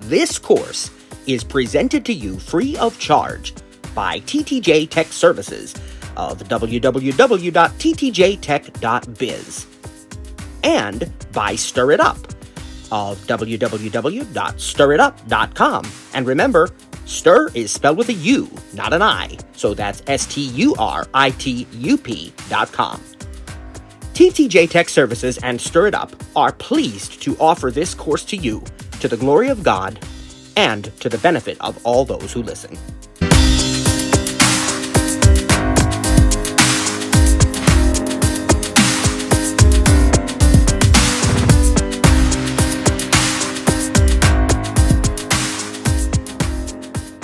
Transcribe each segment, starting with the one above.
This course is presented to you free of charge by TTJ Tech Services of www.ttjtech.biz and by Stir It Up of www.stiritup.com. And remember, stir is spelled with a U, not an I, so that's STURITUP.com. TTJ Tech Services and Stir It Up are pleased to offer this course to you to the glory of God and to the benefit of all those who listen.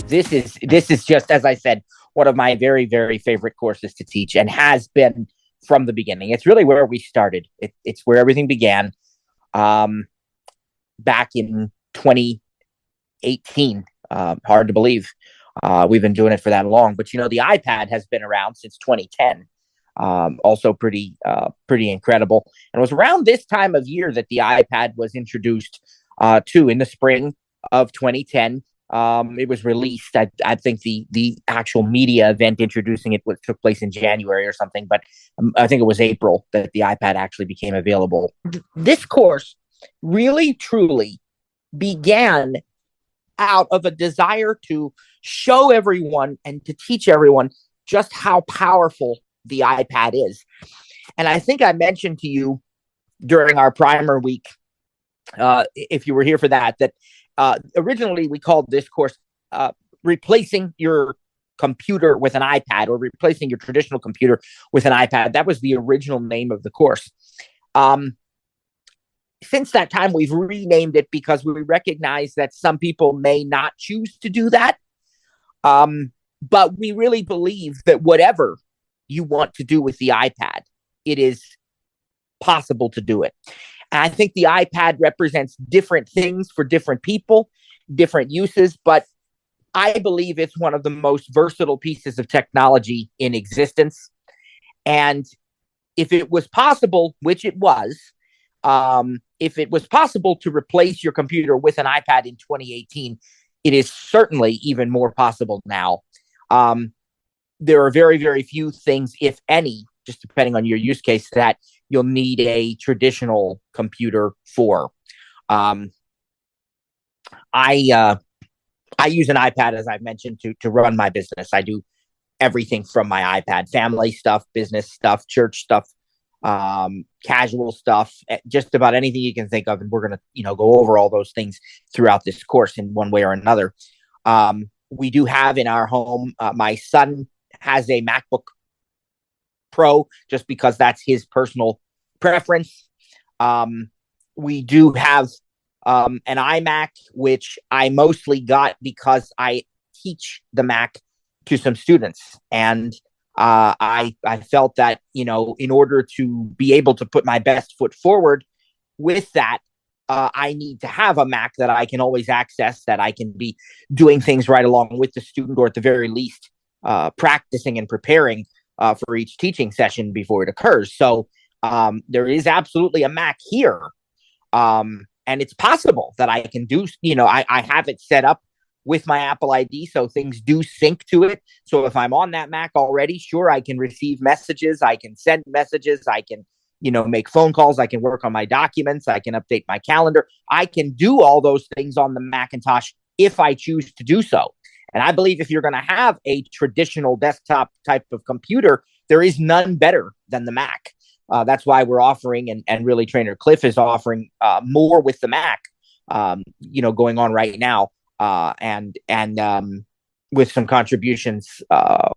This is just, as I said, one of my very, very favorite courses to teach, and has been from the beginning. It's really where we started. It's where everything began back in 2018. Hard to believe. We've been doing it for that long. But, the iPad has been around since 2010. Also pretty incredible. And it was around this time of year that the iPad was introduced in the spring of 2010. It was released. I think the actual media event introducing it took place in January or something, but I think it was April that the iPad actually became available. This course really, truly began out of a desire to show everyone and to teach everyone just how powerful the iPad is. And I think I mentioned to you during our primer week, if you were here for that originally we called this course replacing your computer with an iPad, or replacing your traditional computer with an iPad. That was the original name of the course. Since that time, we've renamed it because we recognize that some people may not choose to do that. But we really believe that whatever you want to do with the iPad, it is possible to do it. And I think the iPad represents different things for different people, different uses, but I believe it's one of the most versatile pieces of technology in existence. And if it was possible, which it was, if it was possible to replace your computer with an iPad in 2018, it is certainly even more possible now. There are very, very few things, if any, just depending on your use case, that you'll need a traditional computer for. I use an iPad, as I've mentioned, to run my business. I do everything from my iPad: family stuff, business stuff, church stuff, casual stuff, just about anything you can think of. And we're going to, go over all those things throughout this course in one way or another. We do have in our home, my son has a MacBook Pro, just because that's his personal preference. We do have an iMac, which I mostly got because I teach the Mac to some students, and I felt that in order to be able to put my best foot forward with that, I need to have a Mac that I can always access, that I can be doing things right along with the student, or at the very least practicing and preparing for each teaching session before it occurs. So there is absolutely a Mac here. And it's possible that I can do, I have it set up with my Apple ID, so things do sync to it. So if I'm on that Mac already, sure, I can receive messages, I can send messages, I can, make phone calls, I can work on my documents, I can update my calendar. I can do all those things on the Macintosh if I choose to do so. And I believe if you're going to have a traditional desktop type of computer, there is none better than the Mac. That's why we're offering, and really Trainer Cliff is offering more with the Mac, going on right now, and with some contributions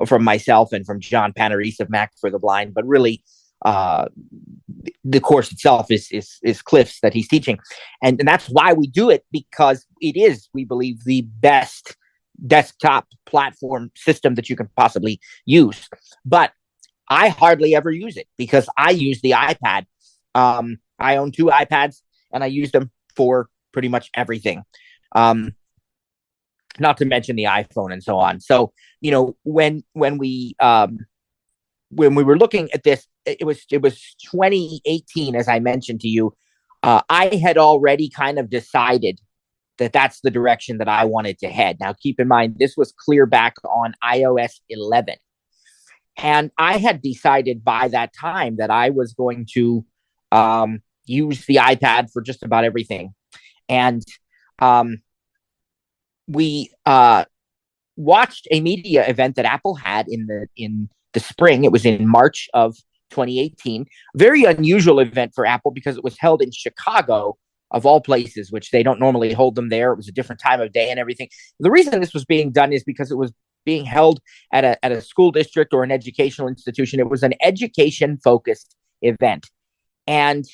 from myself and from John Panarese of Mac for the Blind. But really, the course itself is Cliff's that he's teaching, and that's why we do it, because it is, we believe, the best desktop platform system that you can possibly use. But I hardly ever use it because I use the iPad. I own 2 iPads, and I use them for pretty much everything. Not to mention the iPhone and so on. So, when we were looking at this, it was 2018, as I mentioned to you. I had already kind of decided that's the direction that I wanted to head. Now, keep in mind, this was clear back on iOS 11. And I had decided by that time that I was going to use the iPad for just about everything. And we watched a media event that Apple had in the spring. It was in March of 2018. Very unusual event for Apple because it was held in Chicago, of all places, which they don't normally hold them there. It was a different time of day and everything. The reason this was being done is because it was being held at a school district or an educational institution. It was an education-focused event. And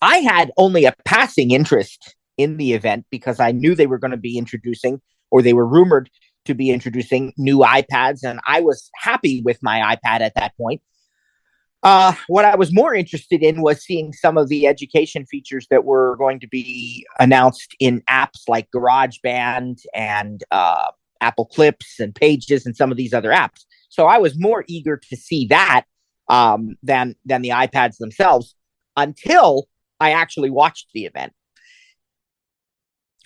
I had only a passing interest in the event because I knew they were going to be introducing, or they were rumored to be introducing, new iPads, and I was happy with my iPad at that point. What I was more interested in was seeing some of the education features that were going to be announced in apps like GarageBand and Apple Clips and Pages and some of these other apps. So I was more eager to see that than the iPads themselves, until I actually watched the event.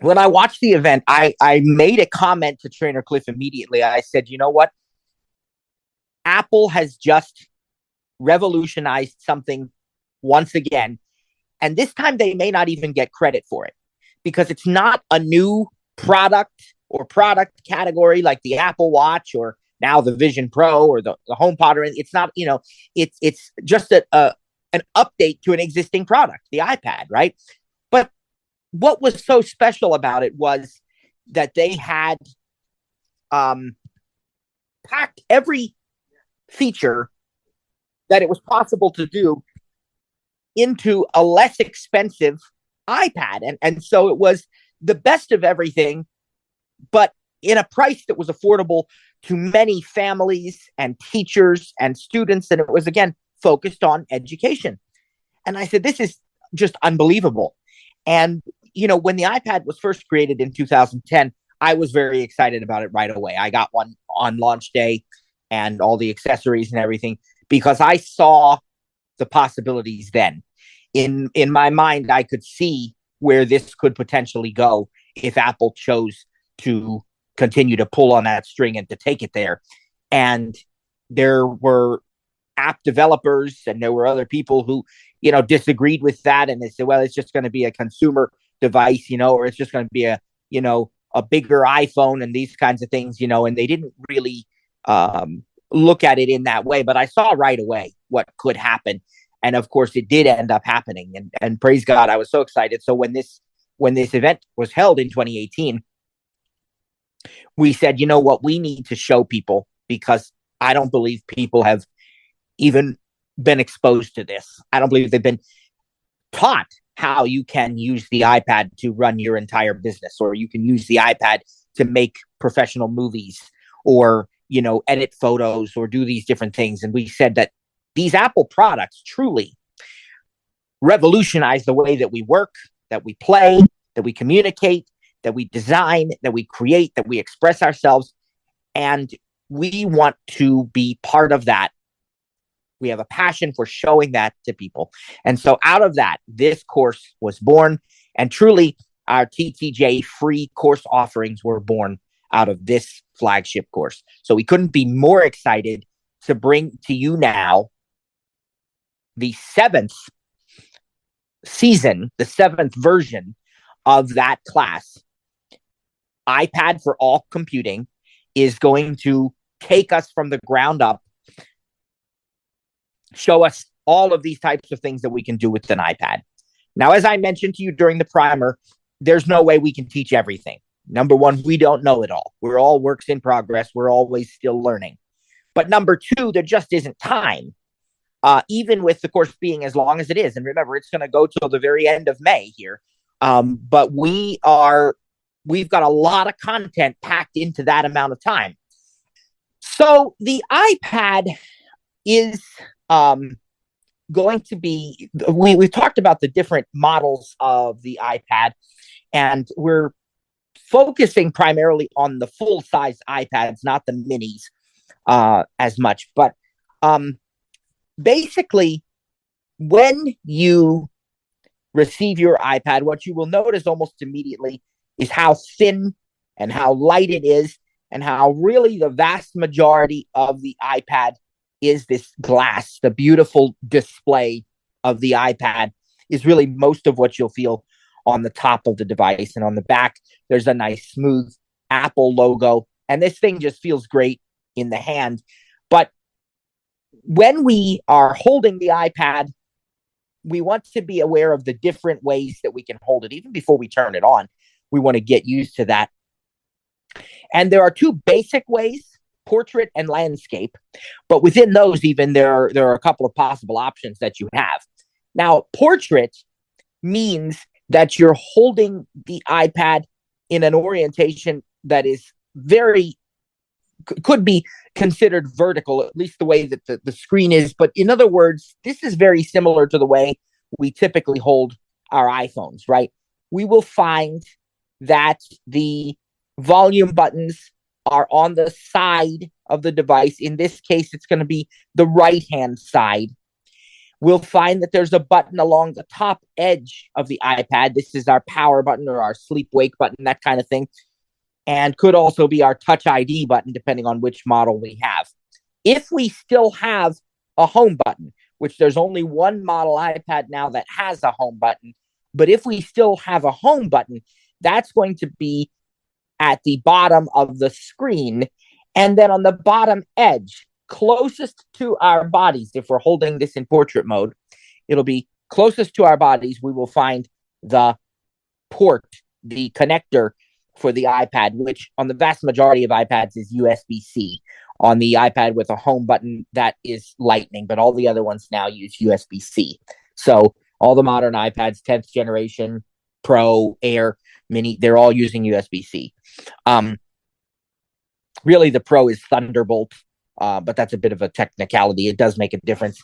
When I watched the event, I made a comment to Trainer Cliff immediately. I said, you know what? Apple has just revolutionized something once again. And this time they may not even get credit for it, because it's not a new product or product category like the Apple Watch or now the Vision Pro or the HomePod. Or it's not, it's just an update to an existing product, the iPad, right? But what was so special about it was that they had packed every feature that it was possible to do into a less expensive iPad. And so it was the best of everything, but in a price that was affordable to many families and teachers and students. And it was, again, focused on education. And I said, this is just unbelievable. And, when the iPad was first created in 2010, I was very excited about it right away. I got one on launch day and all the accessories and everything, because I saw the possibilities then. In my mind, I could see where this could potentially go if Apple chose to continue to pull on that string and to take it there. And there were app developers and there were other people who, disagreed with that. And they said, well, it's just going to be a consumer device, or it's just going to be a bigger iPhone and these kinds of things, and they didn't really look at it in that way. But I saw right away what could happen. And of course, it did end up happening. And praise God, I was so excited. So when this event was held in 2018, we said, you know what, we need to show people, because I don't believe people have even been exposed to this. I don't believe they've been taught how you can use the iPad to run your entire business, or you can use the iPad to make professional movies, or, edit photos, or do these different things. And we said that these Apple products truly revolutionize the way that we work, that we play, that we communicate, that we design, that we create, that we express ourselves. And we want to be part of that. We have a passion for showing that to people. And so out of that, this course was born. And truly, our TTJ free course offerings were born out of this flagship course. So we couldn't be more excited to bring to you now the 7th season, the 7th version of that class. iPad for All Computing is going to take us from the ground up, show us all of these types of things that we can do with an iPad. Now, as I mentioned to you during the primer, there's no way we can teach everything. Number one, we don't know it all. We're all works in progress. We're always still learning. But number two, there just isn't time, even with the course being as long as it is. And remember, it's going to go till the very end of May here. But we've got a lot of content packed into that amount of time. So the iPad is going to be, we've talked about the different models of the iPad, and we're focusing primarily on the full-size iPads, not the minis as much. But basically, when you receive your iPad, what you will notice almost immediately is how thin and how light it is, and how really the vast majority of the iPad is this glass. The beautiful display of the iPad is really most of what you'll feel on the top of the device. And on the back, there's a nice smooth Apple logo. And this thing just feels great in the hand. But when we are holding the iPad, we want to be aware of the different ways that we can hold it. Even before we turn it on, we want to get used to that. And there are two basic ways, portrait and landscape. But within those, even there are a couple of possible options that you have. Now, portrait means that you're holding the iPad in an orientation that is could be considered vertical, at least the way that the screen is. But in other words, this is very similar to the way we typically hold our iPhones, right? We will find that the volume buttons are on the side of the device. In this case, it's going to be the right-hand side. We'll find that there's a button along the top edge of the iPad. This is our power button or our sleep-wake button, that kind of thing. And could also be our Touch ID button, depending on which model we have. If we still have a home button, which there's only one model iPad now that has a home button, but if we still have a home button, that's going to be at the bottom of the screen. And then on the bottom edge, closest to our bodies, if we're holding this in portrait mode, it'll be closest to our bodies. We will find the port, the connector for the iPad, which on the vast majority of iPads is USB-C. On the iPad with a home button, that is Lightning, but all the other ones now use USB-C. So all the modern iPads, 10th generation, Pro, Air, Mini, they're all using USB-C. Really, the Pro is Thunderbolt, but that's a bit of a technicality. It does make a difference,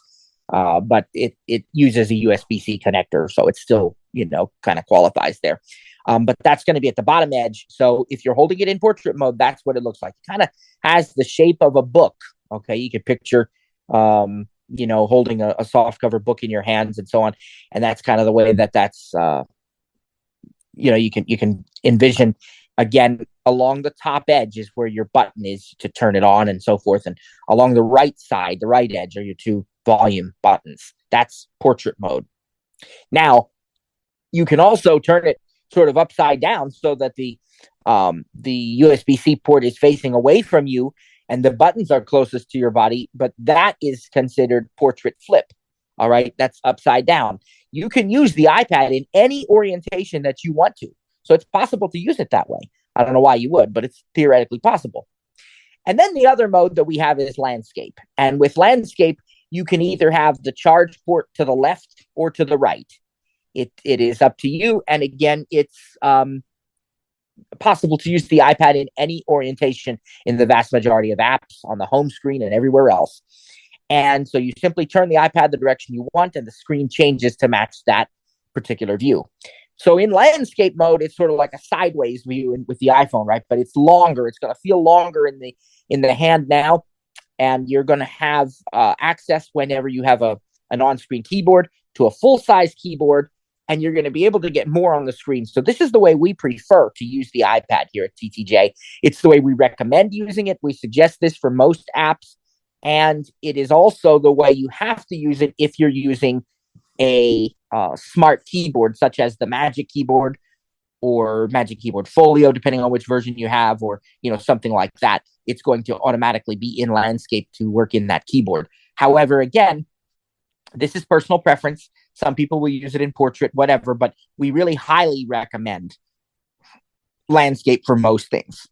but it uses a USB-C connector, so it still, kind of qualifies there. But that's going to be at the bottom edge. So if you're holding it in portrait mode, that's what it looks like. It kind of has the shape of a book. Okay, you can picture, holding a soft cover book in your hands and so on. And that's kind of the way that's, you can envision. Again, along the top edge is where your button is to turn it on and so forth. And along the right side, the right edge, are your two volume buttons. That's portrait mode. Now, you can also turn it sort of upside down so that the USB-C port is facing away from you and the buttons are closest to your body, but that is considered portrait flip. All right, that's upside down. You can use the iPad in any orientation that you want to. So it's possible to use it that way. I don't know why you would, but it's theoretically possible. And then the other mode that we have is landscape. And with landscape, you can either have the charge port to the left or to the right. It is up to you. And again, it's possible to use the iPad in any orientation in the vast majority of apps, on the home screen and everywhere else. And so you simply turn the iPad the direction you want, and the screen changes to match that particular view. So in landscape mode, it's sort of like a sideways view with the iPhone, right? But it's longer. It's going to feel longer in the hand now, and you're going to have access whenever you have an on-screen keyboard to a full-size keyboard, and you're going to be able to get more on the screen. So this is the way we prefer to use the iPad here at TTJ. It's the way we recommend using it. We suggest this for most apps, and it is also the way you have to use it if you're using a smart keyboard, such as the Magic Keyboard or Magic Keyboard Folio, depending on which version you have, or something like that. It's going to automatically be in landscape to work in that keyboard. However, again, this is personal preference. Some people will use it in portrait, whatever, but we really highly recommend landscape for most things.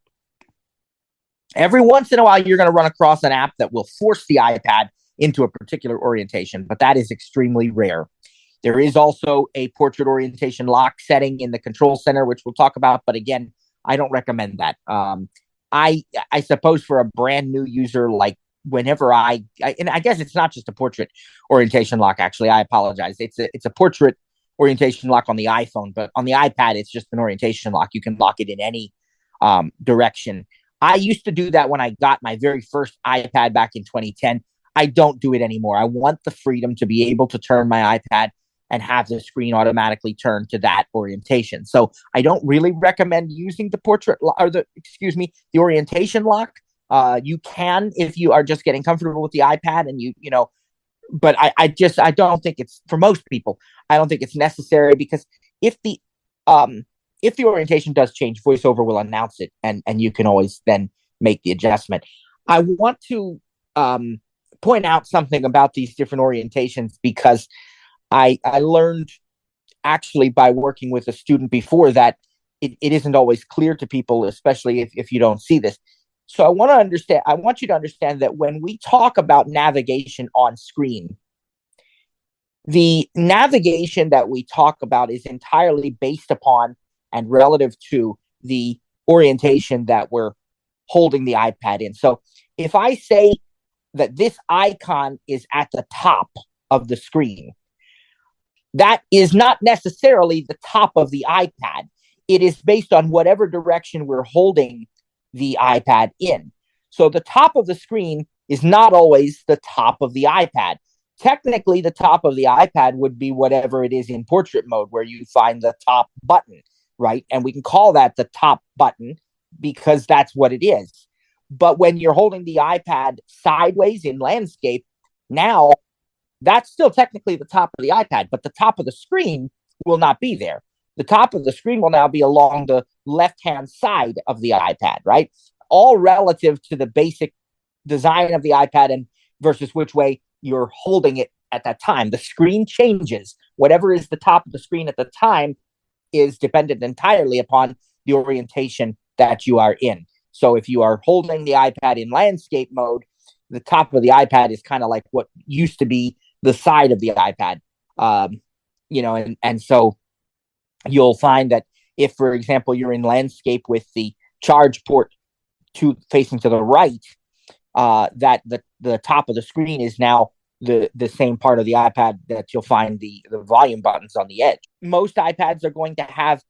Every once in a while, you're going to run across an app that will force the iPad into a particular orientation, but that is extremely rare. There is also a portrait orientation lock setting in the control center, which we'll talk about, but again, I don't recommend that. I suppose for a brand new user, like whenever and I guess it's not just a portrait orientation lock, actually, I apologize. It's a portrait orientation lock on the iPhone, but on the iPad, it's just an orientation lock. You can lock it in any direction. I used to do that when I got my very first iPad back in 2010. I don't do it anymore. I want the freedom to be able to turn my iPad and have the screen automatically turn to that orientation. So I don't really recommend using the the orientation lock. You can if you are just getting comfortable with the iPad and but I don't think it's, for most people, I don't think it's necessary, because if the orientation does change, VoiceOver will announce it, and you can always then make the adjustment. I want to point out something about these different orientations, because I learned, actually, by working with a student before, that it isn't always clear to people, especially if you don't see this. So I want you to understand that when we talk about navigation on screen, the navigation that we talk about is entirely based upon and relative to the orientation that we're holding the iPad in. So if I say that this icon is at the top of the screen, that is not necessarily the top of the iPad. It is based on whatever direction we're holding the iPad in. So the top of the screen is not always the top of the iPad. Technically, the top of the iPad would be whatever it is in portrait mode, where you find the top button, right? And we can call that the top button because that's what it is. But when you're holding the iPad sideways in landscape, now that's still technically the top of the iPad, but the top of the screen will not be there. The top of the screen will now be along the left-hand side of the iPad, right? All relative to the basic design of the iPad and versus which way you're holding it at that time. The screen changes. Whatever is the top of the screen at the time is dependent entirely upon the orientation that you are in. So if you are holding the iPad in landscape mode, the top of the iPad is kind of like what used to be the side of the iPad. And so you'll find that if, for example, you're in landscape with the charge port facing to the right, that the top of the screen is now the same part of the iPad that you'll find the volume buttons on the edge. Most iPads are going to have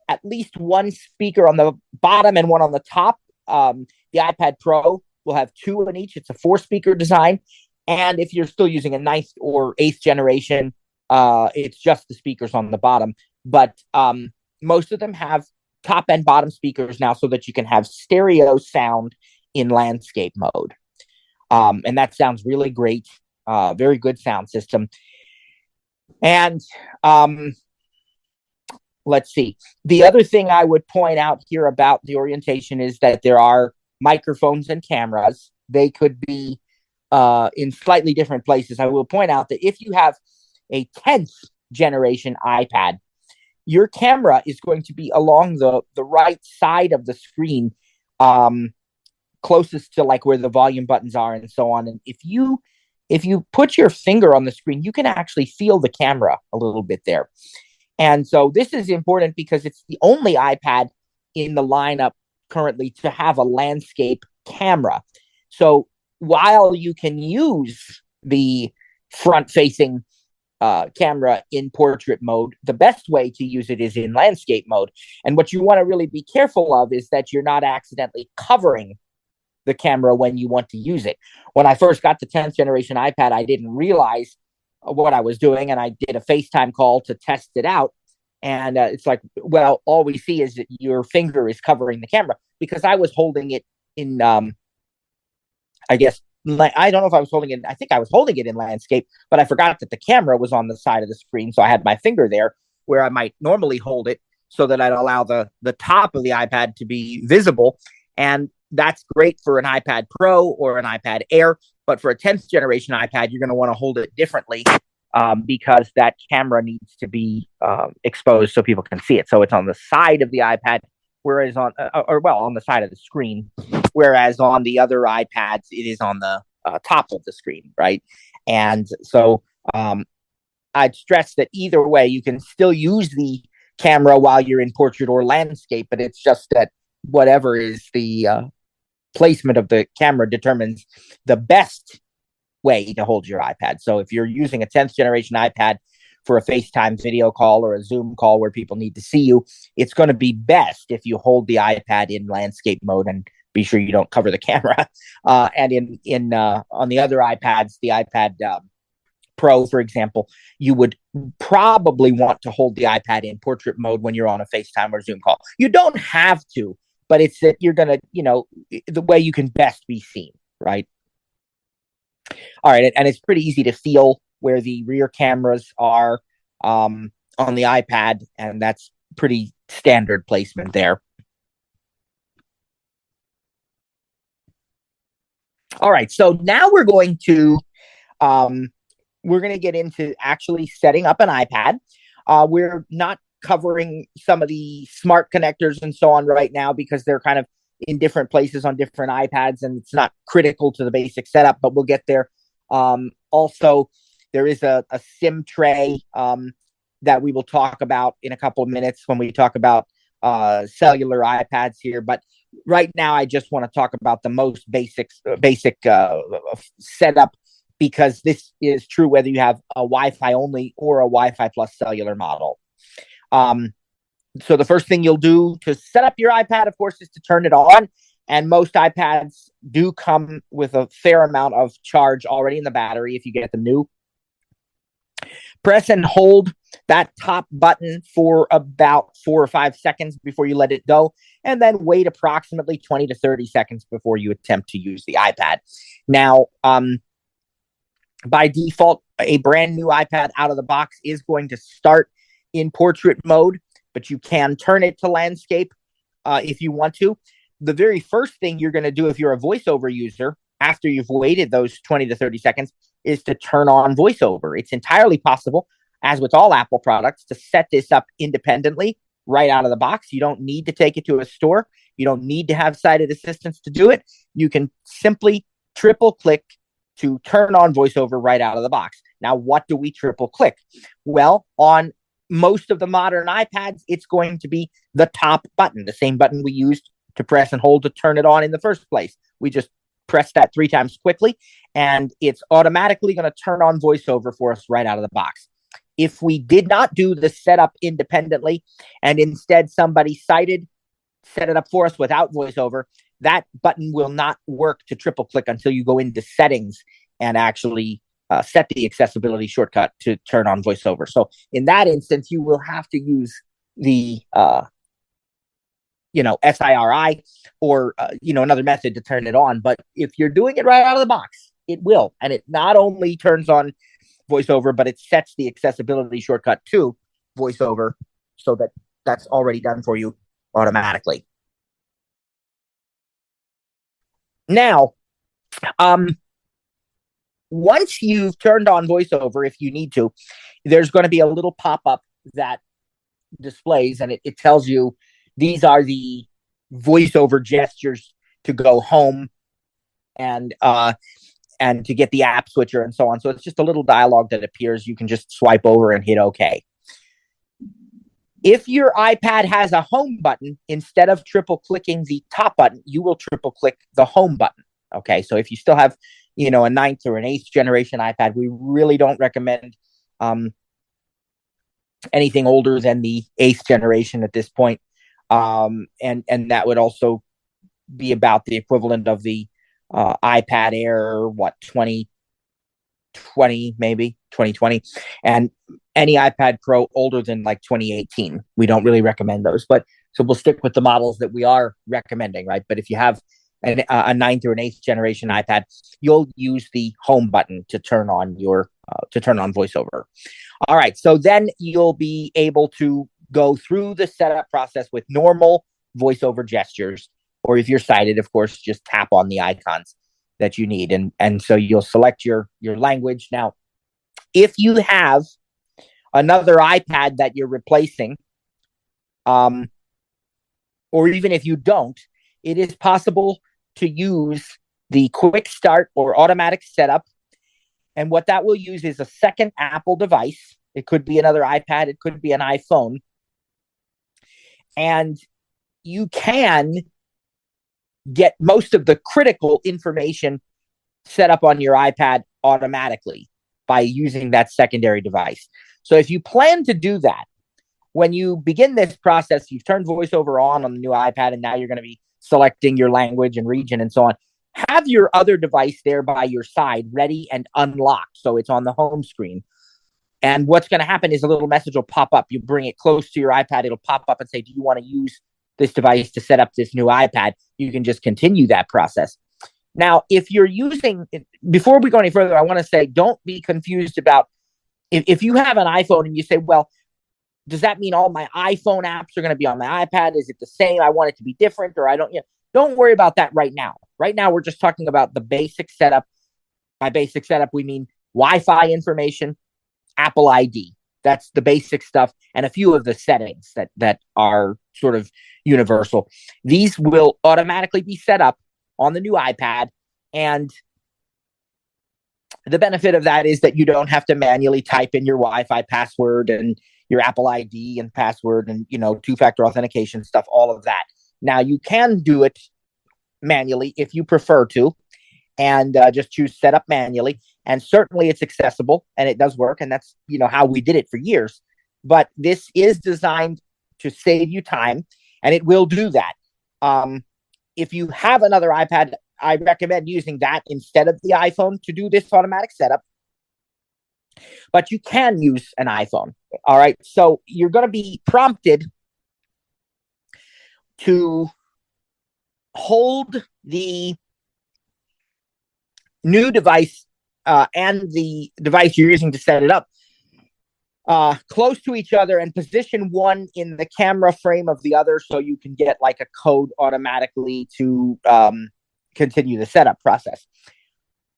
at least one speaker on the bottom and one on the top. The iPad Pro will have two in each. It's a 4-speaker design. And if you're still using a 9th or 8th generation, it's just the speakers on the bottom. But most of them have top and bottom speakers now, so that you can have stereo sound in landscape mode. And that sounds really great. Very good sound system. And let's see. The other thing I would point out here about the orientation is that there are microphones and cameras. They could be in slightly different places. I will point out that if you have a 10th generation iPad, your camera is going to be along the right side of the screen, closest to like where the volume buttons are and so on. And if you put your finger on the screen, you can actually feel the camera a little bit there. And so this is important because it's the only iPad in the lineup currently to have a landscape camera. So while you can use the front-facing camera in portrait mode, the best way to use it is in landscape mode. And what you want to really be careful of is that you're not accidentally covering the camera when you want to use it. When I first got the 10th generation iPad, I didn't realize what I was doing, and I did a FaceTime call to test it out. And it's like, well, all we see is that your finger is covering the camera, because I was holding it in, I guess, I don't know if I was holding it. I think I was holding it in landscape, but I forgot that the camera was on the side of the screen. So I had my finger there where I might normally hold it, so that I'd allow the top of the iPad to be visible. And that's great for an iPad Pro or an iPad Air. But for a 10th generation iPad, you're going to want to hold it differently, because that camera needs to be exposed so people can see it. So it's on the side of the iPad, whereas on the side of the screen, whereas on the other iPads, it is on the top of the screen, right? And so I'd stress that either way, you can still use the camera while you're in portrait or landscape, but it's just that whatever is the placement of the camera determines the best way to hold your iPad. So if you're using a 10th generation iPad for a FaceTime video call or a Zoom call where people need to see you, it's going to be best if you hold the iPad in landscape mode and be sure you don't cover the camera. And on the other iPads, the iPad Pro, for example, you would probably want to hold the iPad in portrait mode when you're on a FaceTime or Zoom call. You don't have to, but it's that you're going to, the way you can best be seen, right? All right. And it's pretty easy to feel where the rear cameras are on the iPad, and that's pretty standard placement there. All right. So now we're going to get into actually setting up an iPad. We're not covering some of the smart connectors and so on right now because they're kind of in different places on different iPads, and it's not critical to the basic setup, but we'll get there. Also, there is a SIM tray that we will talk about in a couple of minutes when we talk about cellular iPads here. But right now, I just want to talk about the most basic setup, because this is true whether you have a Wi-Fi only or a Wi-Fi plus cellular model. So the first thing you'll do to set up your iPad, of course, is to turn it on. And most iPads do come with a fair amount of charge already in the battery if you get them new. Press and hold that top button for about 4 or 5 seconds before you let it go, and then wait approximately 20 to 30 seconds before you attempt to use the iPad. Now, by default, a brand new iPad out of the box is going to start in portrait mode, but you can turn it to landscape if you want to. The very first thing you're going to do if you're a VoiceOver user, after you've waited those 20 to 30 seconds, is to turn on VoiceOver. It's entirely possible, as with all Apple products, to set this up independently right out of the box. You don't need to take it to a store. You don't need to have sighted assistants to do it. You can simply triple click to turn on VoiceOver right out of the box. Now, what do we triple click? Well, on most of the modern iPads, it's going to be the top button, the same button we used to press and hold to turn it on in the first place. We just press that 3 times quickly, and it's automatically going to turn on VoiceOver for us right out of the box. If we did not do the setup independently and instead somebody set it up for us without VoiceOver, that button will not work to triple click until you go into settings and actually set the accessibility shortcut to turn on VoiceOver. So in that instance, you will have to use the SIRI or another method to turn it on. But if you're doing it right out of the box, it will. And it not only turns on VoiceOver, but it sets the accessibility shortcut to VoiceOver so that that's already done for you automatically. Now, once you've turned on VoiceOver, if you need to, there's going to be a little pop-up that displays, and it tells you these are the VoiceOver gestures to go home and to get the app switcher and so on. So it's just a little dialogue that appears. You can just swipe over and hit OK. If your iPad has a home button, instead of triple clicking the top button, you will triple click the home button. Okay, so if you still have, a 9th or an 8th generation iPad, we really don't recommend anything older than the 8th generation at this point. And that would also be about the equivalent of the iPad Air, 2020, maybe 2020, and any iPad Pro older than like 2018. We don't really recommend those, but so we'll stick with the models that we are recommending, right? But if you have a 9th or an 8th generation iPad, you'll use the home button to turn on VoiceOver. All right, so then you'll be able to go through the setup process with normal VoiceOver gestures, or if you're sighted, of course, just tap on the icons that you need, and so you'll select your language. Now, if you have another iPad that you're replacing, or even if you don't, it is possible to use the quick start or automatic setup. And what that will use is a second Apple device. It could be another iPad. It could be an iPhone. And you can get most of the critical information set up on your iPad automatically by using that secondary device. So if you plan to do that, when you begin this process, you've turned VoiceOver on the new iPad, and now you're going to be selecting your language and region and so on. have your other device there by your side, ready and unlocked. So it's on the home screen. And what's going to happen is a little message will pop up. You bring it close to your iPad. It'll pop up and say, do you want to use this device to set up this new iPad? You can just continue that process. Now, if you're using, before we go any further, I want to say, don't be confused about if you have an iPhone and you say, well, does that mean all my iPhone apps are going to be on my iPad? Is it the same? I want it to be different, or I don't, don't worry about that right now. Right now, we're just talking about the basic setup. By basic setup, we mean Wi-Fi information, Apple ID. That's the basic stuff, and a few of the settings that are sort of universal. These will automatically be set up on the new iPad, and the benefit of that is that you don't have to manually type in your Wi-Fi password and your Apple ID and password and, two-factor authentication stuff, all of that. Now, you can do it manually if you prefer to, and just choose set up manually. And certainly it's accessible and it does work. And that's, how we did it for years. But this is designed to save you time, and it will do that. If you have another iPad, I recommend using that instead of the iPhone to do this automatic setup. But you can use an iPhone. All right. So you're going to be prompted to hold the new device and the device you're using to set it up close to each other, and position one in the camera frame of the other so you can get like a code automatically to continue the setup process.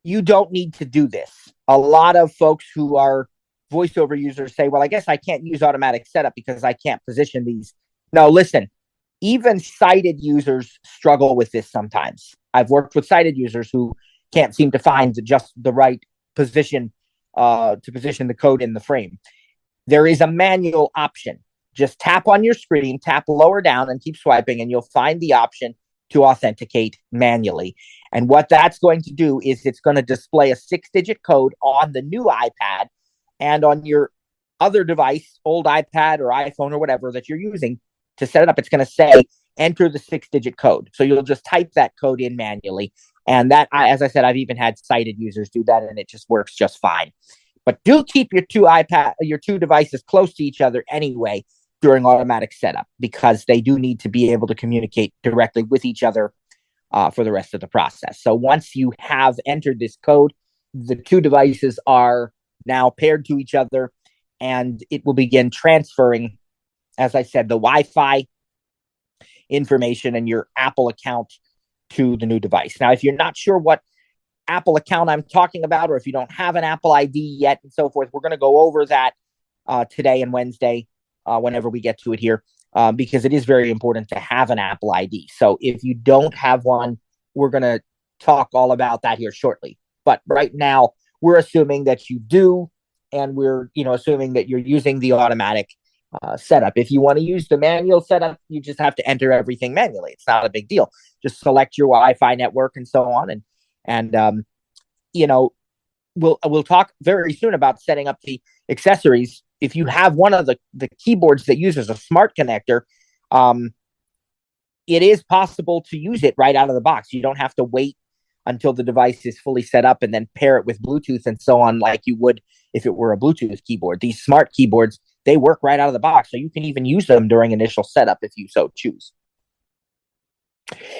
You don't need to do this. A lot of folks who are voiceover users say, well, I guess I can't use automatic setup because I can't position these. No, listen, even sighted users struggle with this sometimes. I've worked with sighted users who can't seem to find just the right position to position the code in the frame. There is a manual option. Just tap on your screen, tap lower down, and keep swiping, and you'll find the option to authenticate manually. And what that's going to do is it's going to display a 6-digit code on the new iPad, and on your other device, old iPad or iPhone or whatever that you're using to set it up, it's going to say, enter the 6-digit code. So you'll just type that code in manually. And that, as I said, I've even had sighted users do that, and it just works just fine. But do keep your two devices close to each other anyway during automatic setup, because they do need to be able to communicate directly with each other for the rest of the process. So once you have entered this code, the two devices are now paired to each other, and it will begin transferring, as I said, the Wi-Fi information and your Apple account to the new device. Now, if you're not sure what Apple account I'm talking about, or if you don't have an Apple ID yet and so forth, we're going to go over that today and Wednesday whenever we get to it here, because it is very important to have an Apple ID. So if you don't have one, we're going to talk all about that here shortly. But right now, we're assuming that you do, and we're assuming that you're using the automatic setup. If you want to use the manual setup, you just have to enter everything manually. It's not a big deal. Just select your Wi-Fi network and so on, and we'll talk very soon about setting up the accessories. If you have one of the keyboards that uses a smart connector, it is possible to use it right out of the box. You don't have to wait until the device is fully set up and then pair it with Bluetooth and so on, like you would if it were a Bluetooth keyboard. These smart keyboards, they work right out of the box, so you can even use them during initial setup if you so choose.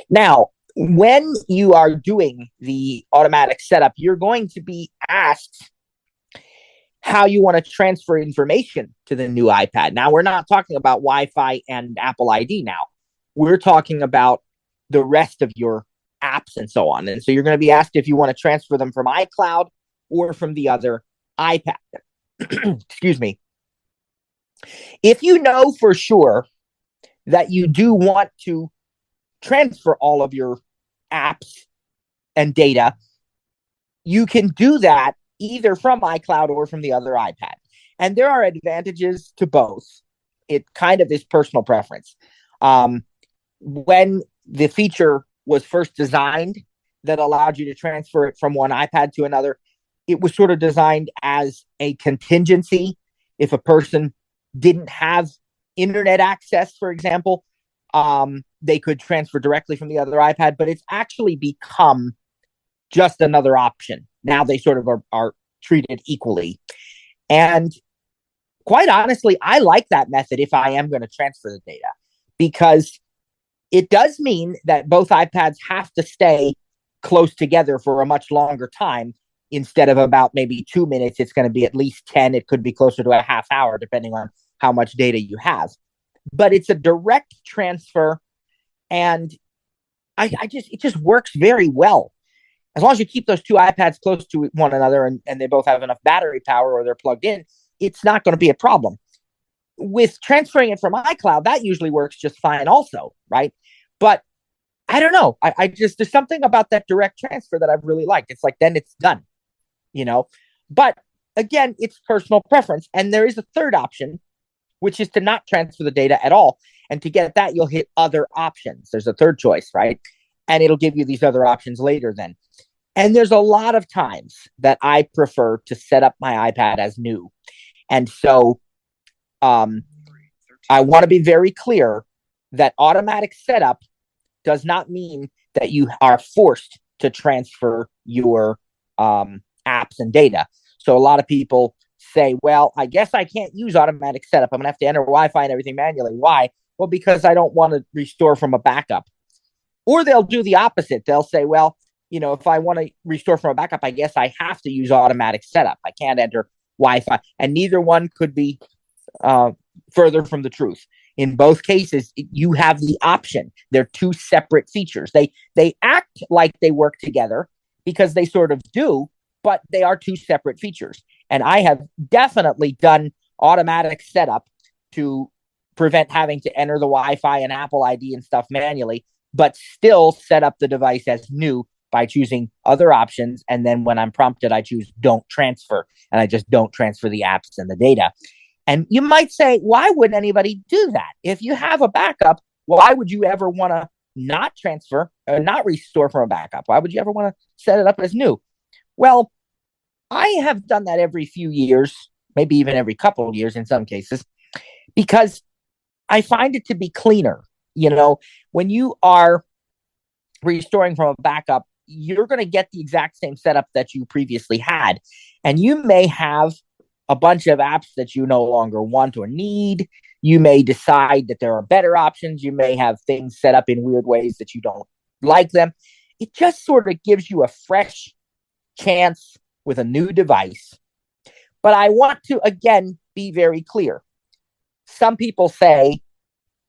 Now, when you are doing the automatic setup, you're going to be asked how you want to transfer information to the new iPad. Now, we're not talking about Wi-Fi and Apple ID now. We're talking about the rest of your apps and so on. And so you're going to be asked if you want to transfer them from iCloud or from the other iPad. Excuse me. If you know for sure that you do want to transfer all of your apps and data, you can do that either from iCloud or from the other iPad. And there are advantages to both. It kind of is personal preference. When the feature was first designed that allowed you to transfer it from one iPad to another, it was sort of designed as a contingency. If a person didn't have internet access, for example, they could transfer directly from the other iPad, but it's actually become just another option. Now they sort of are treated equally. And quite honestly, I like that method if I am going to transfer the data, because it does mean that both iPads have to stay close together for a much longer time. Instead of about maybe 2 minutes, it's going to be at least 10. It could be closer to a half hour, depending on how much data you have. But it's a direct transfer, and it just works very well. As long as you keep those two iPads close to one another and they both have enough battery power or they're plugged in, it's not going to be a problem. With transferring it from iCloud, that usually works just fine also, right? But I don't know. I just, there's something about that direct transfer that I've really liked. It's like, then it's done, you know? But again, it's personal preference. And there is a third option, which is to not transfer the data at all. And to get that, you'll hit other options. There's a third choice, right? And it'll give you these other options later then. And there's a lot of times that I prefer to set up my iPad as new. And so I want to be very clear that automatic setup does not mean that you are forced to transfer your apps and data. So a lot of people say, well, I guess I can't use automatic setup. I'm going to have to enter Wi-Fi and everything manually. Why? Well, because I don't want to restore from a backup. Or they'll do the opposite. They'll say, well, you know, if I want to restore from a backup, I guess I have to use automatic setup. I can't enter Wi-Fi. And neither one could be further from the truth. In both cases, you have the option. They're two separate features. They act like they work together because they sort of do, but they are two separate features. And I have definitely done automatic setup to prevent having to enter the Wi-Fi and Apple ID and stuff manually, but still set up the device as new by choosing other options. And then when I'm prompted, I choose don't transfer, and I just don't transfer the apps and the data. And you might say, why would anybody do that? If you have a backup, why would you ever want to not transfer or not restore from a backup? Why would you ever want to set it up as new? Well, I have done that every few years, maybe even every couple of years in some cases, because I find it to be cleaner. You know, when you are restoring from a backup, you're going to get the exact same setup that you previously had. And you may have a bunch of apps that you no longer want or need. You may decide that there are better options. You may have things set up in weird ways that you don't like them. It just sort of gives you a fresh chance with a new device. But I want to, again, be very clear. Some people say,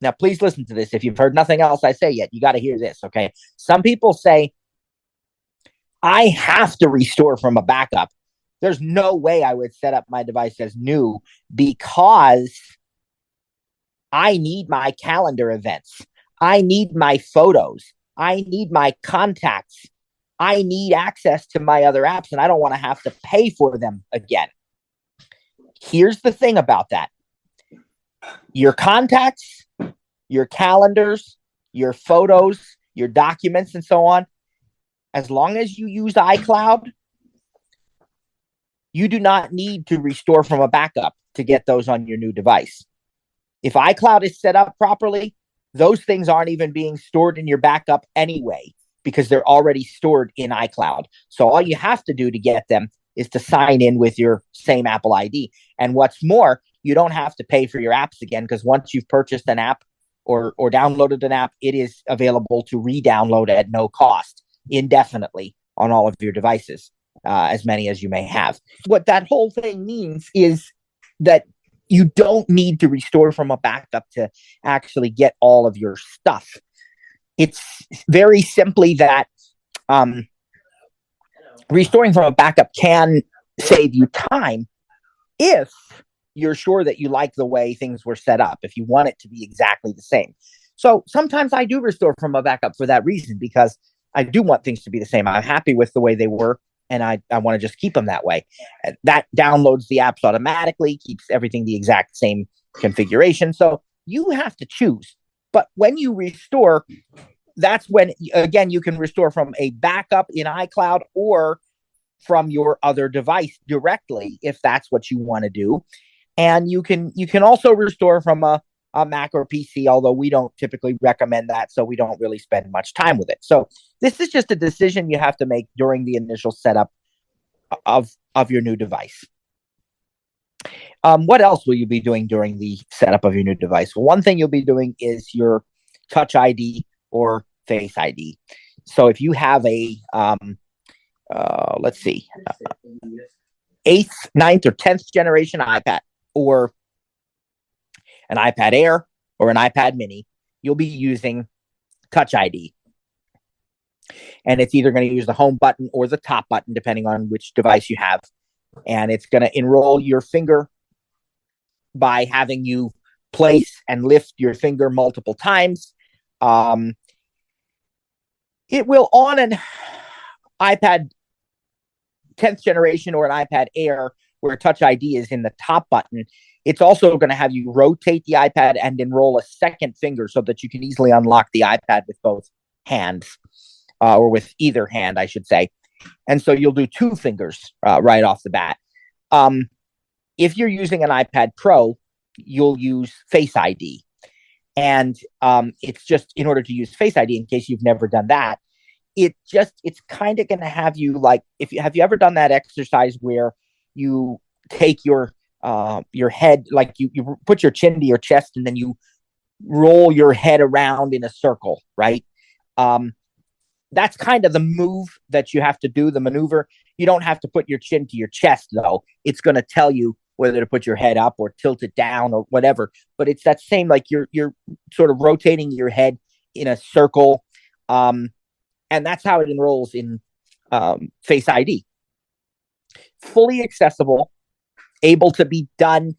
now please listen to this. If you've heard nothing else I say yet, you got to hear this, okay? Some people say, I have to restore from a backup. There's no way I would set up my device as new because I need my calendar events. I need my photos. I need my contacts. I need access to my other apps, and I don't want to have to pay for them again. Here's the thing about that. Your contacts, your calendars, your photos, your documents, and so on, as long as you use iCloud, you do not need to restore from a backup to get those on your new device. If iCloud is set up properly, those things aren't even being stored in your backup anyway, because they're already stored in iCloud. So all you have to do to get them is to sign in with your same Apple ID. And what's more, you don't have to pay for your apps again, because once you've purchased an app or downloaded an app, it is available to re-download at no cost indefinitely on all of your devices, as many as you may have. What that whole thing means is that you don't need to restore from a backup to actually get all of your stuff. It's very simply that restoring from a backup can save you time if you're sure that you like the way things were set up, if you want it to be exactly the same. So sometimes I do restore from a backup for that reason, because I do want things to be the same. I'm happy with the way they were, and I want to just keep them that way. That downloads the apps automatically, keeps everything the exact same configuration. So you have to choose. But when you restore, that's when, again, you can restore from a backup in iCloud or from your other device directly, if that's what you want to do. And you can also restore from a a Mac or PC, although we don't typically recommend that, so we don't really spend much time with it. So this is just a decision you have to make during the initial setup of your new device. What else will you be doing during the setup of your new device? Well, one thing you'll be doing is your Touch ID or Face ID. So if you have a, let's see, 8th, 9th, or 10th generation iPad, or an iPad Air, or an iPad Mini, you'll be using Touch ID. And it's either going to use the home button or the top button, depending on which device you have. And it's going to enroll your finger by having you place and lift your finger multiple times. It will, on an iPad 10th generation or an iPad Air, where Touch ID is in the top button, it's also going to have you rotate the iPad and enroll a second finger so that you can easily unlock the iPad with both hands, or with either hand, I should say. And so you'll do 2 fingers right off the bat. If you're using an iPad Pro, you'll use Face ID. And it's just, in order to use Face ID, in case you've never done that, it's kind of going to have you, like, have you ever done that exercise where you take your head, like you put your chin to your chest and then you roll your head around in a circle, right? That's kind of the move that you have to do, the maneuver. You don't have to put your chin to your chest, though. It's going to tell you whether to put your head up or tilt it down or whatever. But it's that same, like you're sort of rotating your head in a circle. And that's how it enrolls in Face ID. Fully accessible, able to be done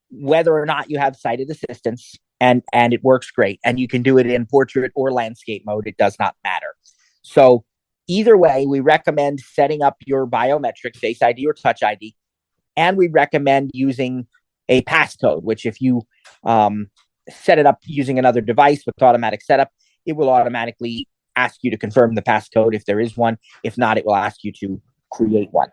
whether or not you have sighted assistance, and it works great. And you can do it in portrait or landscape mode. It does not matter. So either way, we recommend setting up your biometric Face ID or Touch ID. And we recommend using a passcode, which if you set it up using another device with automatic setup, it will automatically ask you to confirm the passcode if there is one. If not, it will ask you to create one.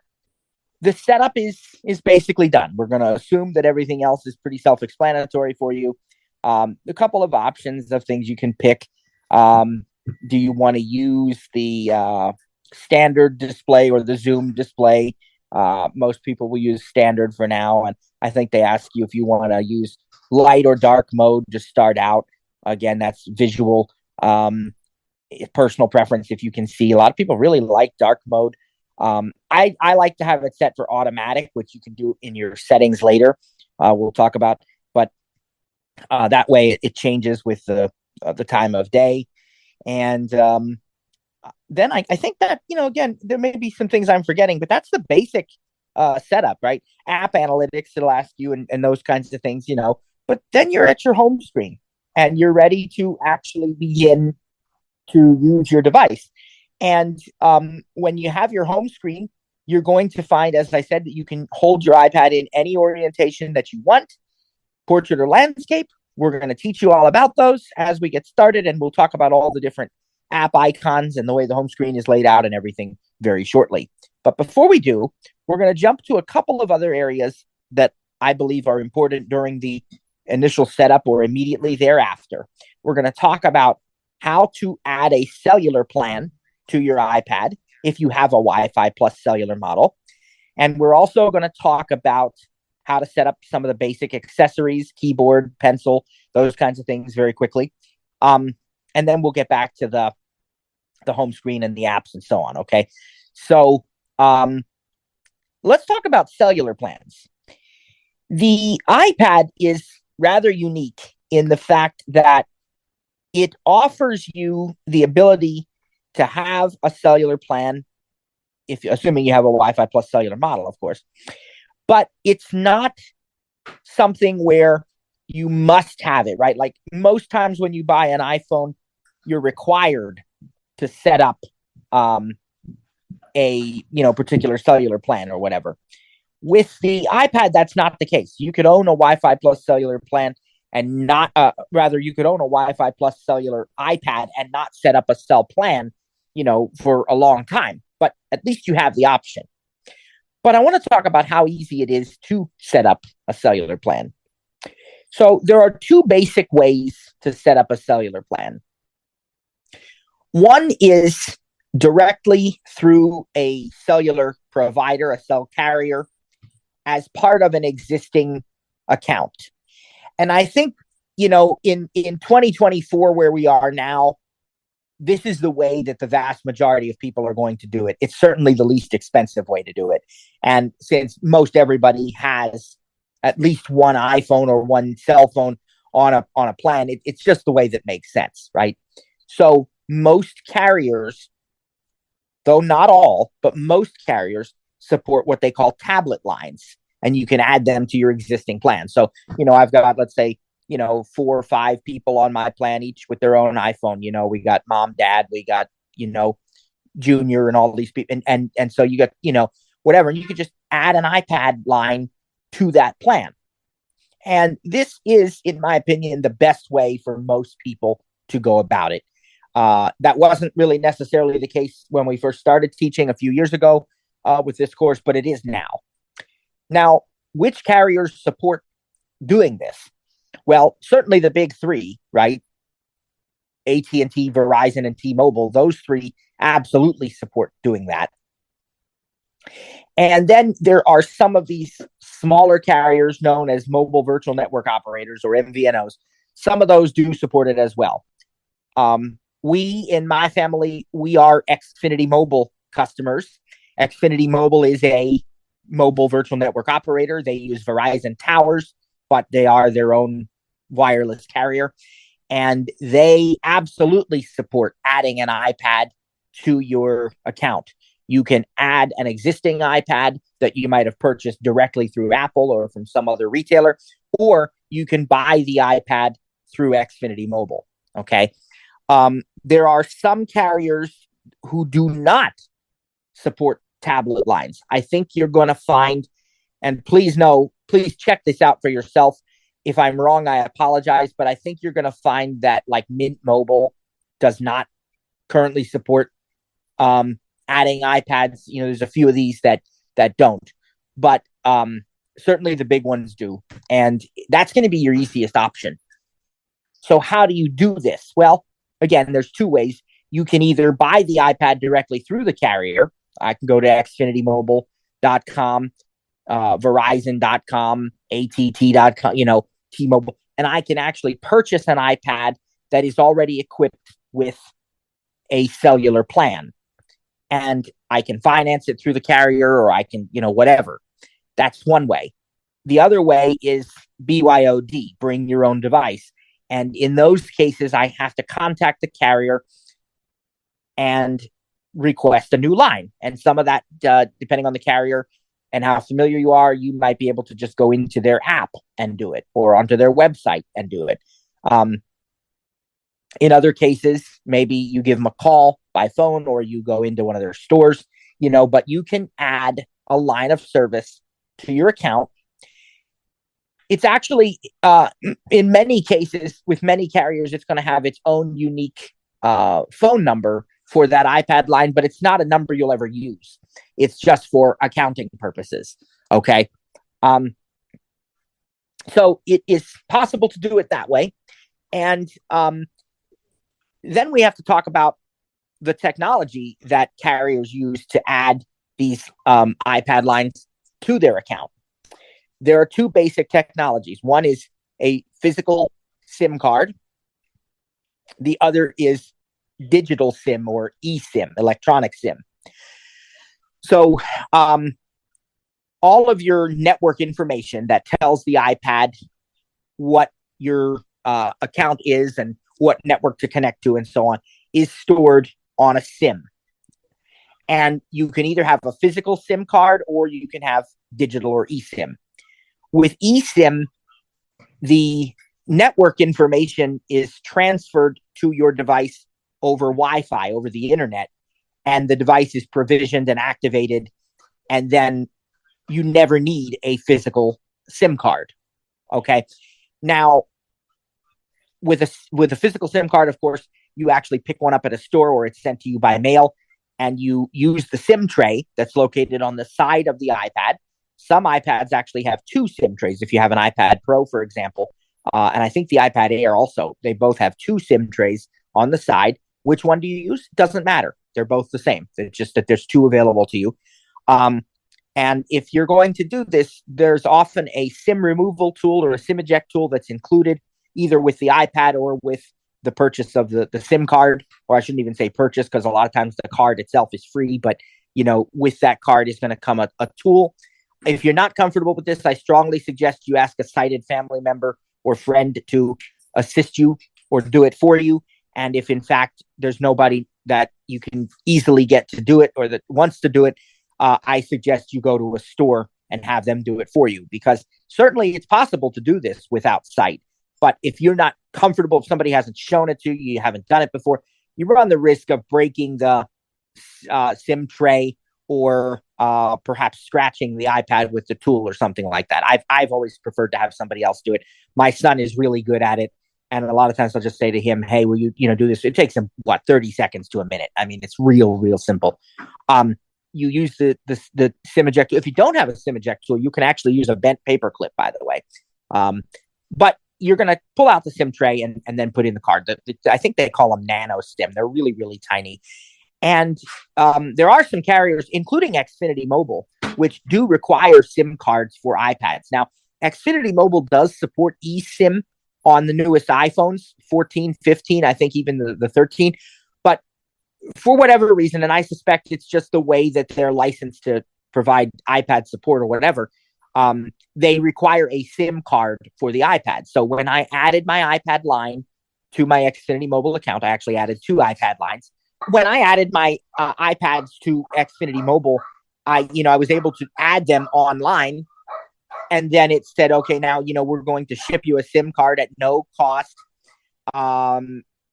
The setup is basically done. We're going to assume that everything else is pretty self-explanatory for you. A couple of options of things you can pick. Do you want to use the standard display or the zoom display? Most people will use standard for now, and I think they ask you if you want to use light or dark mode to start out. Again, that's visual, personal preference. If you can see, a lot of people really like dark mode. I like to have it set for automatic, which you can do in your settings later. We'll talk about, but that way it changes with the time of day. And then I think that, again, there may be some things I'm forgetting, but that's the basic setup, right? App analytics, it'll ask you, and those kinds of things, but then you're at your home screen and you're ready to actually begin to use your device. And when you have your home screen, you're going to find, as I said, that you can hold your iPad in any orientation that you want, portrait or landscape. We're going to teach you all about those as we get started, and we'll talk about all the different app icons and the way the home screen is laid out and everything very shortly. But before we do, we're going to jump to a couple of other areas that I believe are important during the initial setup or immediately thereafter. We're going to talk about how to add a cellular plan to your iPad if you have a Wi-Fi plus cellular model. And we're also going to talk about how to set up some of the basic accessories, keyboard, pencil, those kinds of things very quickly. And then we'll get back to the home screen and the apps and so on, okay? So let's talk about cellular plans. The iPad is rather unique in the fact that it offers you the ability to have a cellular plan, assuming you have a Wi-Fi plus cellular model, of course. But it's not something where you must have it, right? Like most times when you buy an iPhone, you're required to set up a particular cellular plan or whatever. With the iPad, that's not the case. You could own a Wi-Fi plus cellular plan and not, you could own a Wi-Fi plus cellular iPad and not set up a cell plan, for a long time. But at least you have the option. But I want to talk about how easy it is to set up a cellular plan. So there are two basic ways to set up a cellular plan. One is directly through a cellular provider, a cell carrier, as part of an existing account. And I think, in 2024, where we are now, this is the way that the vast majority of people are going to do it. It's certainly the least expensive way to do it. And since most everybody has at least one iPhone or one cell phone on a plan, it's just the way that makes sense, right? So most carriers, though not all, but most carriers support what they call tablet lines, and you can add them to your existing plan. So, I've got, let's say, 4 or 5 people on my plan, each with their own iPhone. We got mom, dad, we got, Junior and all these people. And so you got, whatever. And you could just add an iPad line to that plan. And this is, in my opinion, the best way for most people to go about it. That wasn't really necessarily the case when we first started teaching a few years ago with this course, but it is now. Now, which carriers support doing this? Well, certainly the big three, right? AT&T, Verizon, and T-Mobile, those three absolutely support doing that. And then there are some of these smaller carriers known as mobile virtual network operators, or MVNOs. Some of those do support it as well. We, in my family, we are Xfinity Mobile customers. Xfinity Mobile is a mobile virtual network operator. They use Verizon towers, but they are their own wireless carrier. And they absolutely support adding an iPad to your account. You can add an existing iPad that you might have purchased directly through Apple or from some other retailer, or you can buy the iPad through Xfinity Mobile. Okay. There are some carriers who do not support tablet lines. I think you're going to find, and please check this out for yourself. If I'm wrong, I apologize, but I think you're going to find that like Mint Mobile does not currently support adding iPads. There's a few of these that don't, but certainly the big ones do. And that's going to be your easiest option. So how do you do this? Well, again, there's two ways. You can either buy the iPad directly through the carrier. I can go to xfinitymobile.com, Verizon.com, ATT.com, T-Mobile, and I can actually purchase an iPad that is already equipped with a cellular plan. And I can finance it through the carrier, or I can, whatever. That's one way. The other way is BYOD, bring your own device. And in those cases, I have to contact the carrier and request a new line. And some of that, depending on the carrier and how familiar you are, you might be able to just go into their app and do it, or onto their website and do it. In other cases, maybe you give them a call by phone, or you go into one of their stores, but you can add a line of service to your account. It's actually, in many cases, with many carriers, it's going to have its own unique phone number for that iPad line, but it's not a number you'll ever use. It's just for accounting purposes. Okay. So it is possible to do it that way. And then we have to talk about the technology that carriers use to add these iPad lines to their account. There are two basic technologies. One is a physical SIM card. The other is digital SIM, or eSIM, electronic SIM. So all of your network information that tells the iPad what your account is and what network to connect to and so on is stored on a SIM. And you can either have a physical SIM card, or you can have digital or eSIM. With eSIM, the network information is transferred to your device over Wi-Fi, over the internet, and the device is provisioned and activated, and then you never need a physical SIM card. Okay. Now, with a physical SIM card, of course, you actually pick one up at a store, or it's sent to you by mail, and you use the SIM tray that's located on the side of the iPad. Some iPads actually have 2 SIM trays. If you have an iPad Pro, for example, And I think the iPad Air also, they both have two SIM trays on the side. Which one do you use? Doesn't matter. They're both the same. It's just that there's two available to you. Um, and if you're going to do this, there's often a SIM removal tool or a SIM eject tool that's included either with the iPad or with the purchase of the SIM card, or I shouldn't even say purchase because a lot of times the card itself is free, but with that card is going to come a tool. If you're not comfortable with this, I strongly suggest you ask a sighted family member or friend to assist you or do it for you. And if in fact there's nobody that you can easily get to do it or that wants to do it, I suggest you go to a store and have them do it for you, because certainly it's possible to do this without sight. But if you're not comfortable, if somebody hasn't shown it to you, you haven't done it before, you run the risk of breaking the SIM tray or perhaps scratching the iPad with the tool or something like that. I've always preferred to have somebody else do it. My son is really good at it. And a lot of times I'll just say to him, hey, will you do this? It takes him, 30 seconds to a minute. I mean, it's real simple. You use the SIM eject. If you don't have a SIM eject tool, you can actually use a bent paper clip, by the way. But you're going to pull out the SIM tray and then put in the card. I think they call them nano SIM. They're really tiny. And there are some carriers, including Xfinity Mobile, which do require SIM cards for iPads. Now, Xfinity Mobile does support eSIM on the newest iPhones, 14, 15, I think even the 13. But for whatever reason, and I suspect it's just the way that they're licensed to provide iPad support or whatever, they require a SIM card for the iPad. So when I added my iPad line to my Xfinity Mobile account, I actually added two iPad lines. When I added my iPads to Xfinity Mobile, I was able to add them online. And then it said, okay, now, we're going to ship you a SIM card at no cost.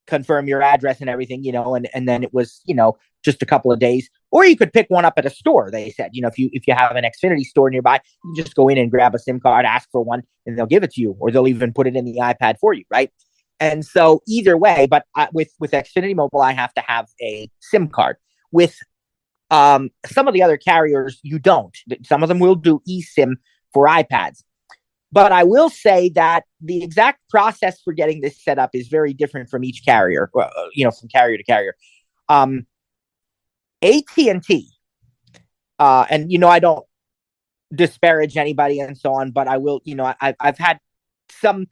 Confirm your address and everything, and then it was, just a couple of days. Or you could pick one up at a store, they said. If you have an Xfinity store nearby, you just go in and grab a SIM card, ask for one, and they'll give it to you. Or they'll even put it in the iPad for you, right? And so either way, but with Xfinity Mobile, I have to have a SIM card. With some of the other carriers, you don't. Some of them will do eSIM for iPads. But I will say that the exact process for getting this set up is very different from each carrier, from carrier to carrier. AT&T, and, I don't disparage anybody and so on, but I will, I've had some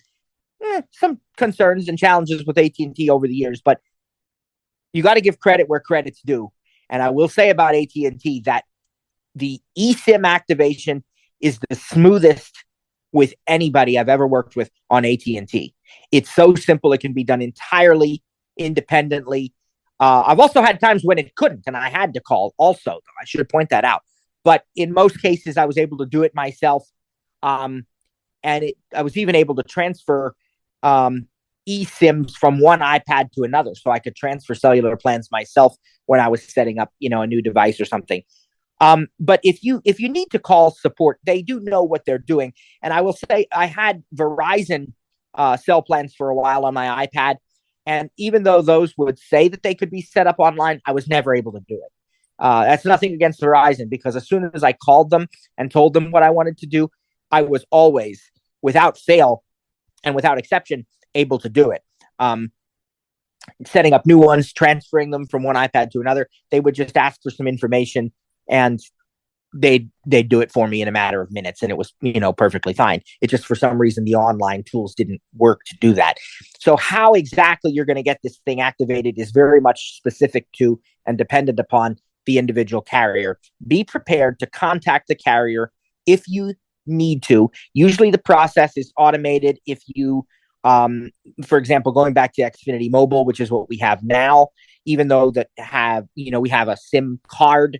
concerns and challenges with AT&T over the years, but you got to give credit where credit's due. And I will say about AT&T that the eSIM activation is the smoothest with anybody I've ever worked with on AT&T. It's so simple. It can be done entirely independently. I've also had times when it couldn't, and I had to call also, though. I should point that out. But in most cases, I was able to do it myself. And I was even able to transfer eSIMs from one iPad to another. So I could transfer cellular plans myself when I was setting up, a new device or something. But if you need to call support, they do know what they're doing. And I will say I had Verizon cell plans for a while on my iPad. And even though those would say that they could be set up online, I was never able to do it. That's nothing against Verizon, because as soon as I called them and told them what I wanted to do, I was always, without fail and without exception, able to do it. Setting up new ones, transferring them from one iPad to another, they would just ask for some information and they'd do it for me in a matter of minutes, and it was perfectly fine. It just, for some reason, the online tools didn't work to do that. So how exactly you're going to get this thing activated is very much specific to and dependent upon the individual carrier. Be prepared to contact the carrier if you need to. Usually the process is automated. If you for example, going back to Xfinity Mobile, which is what we have now, even though we have a SIM card.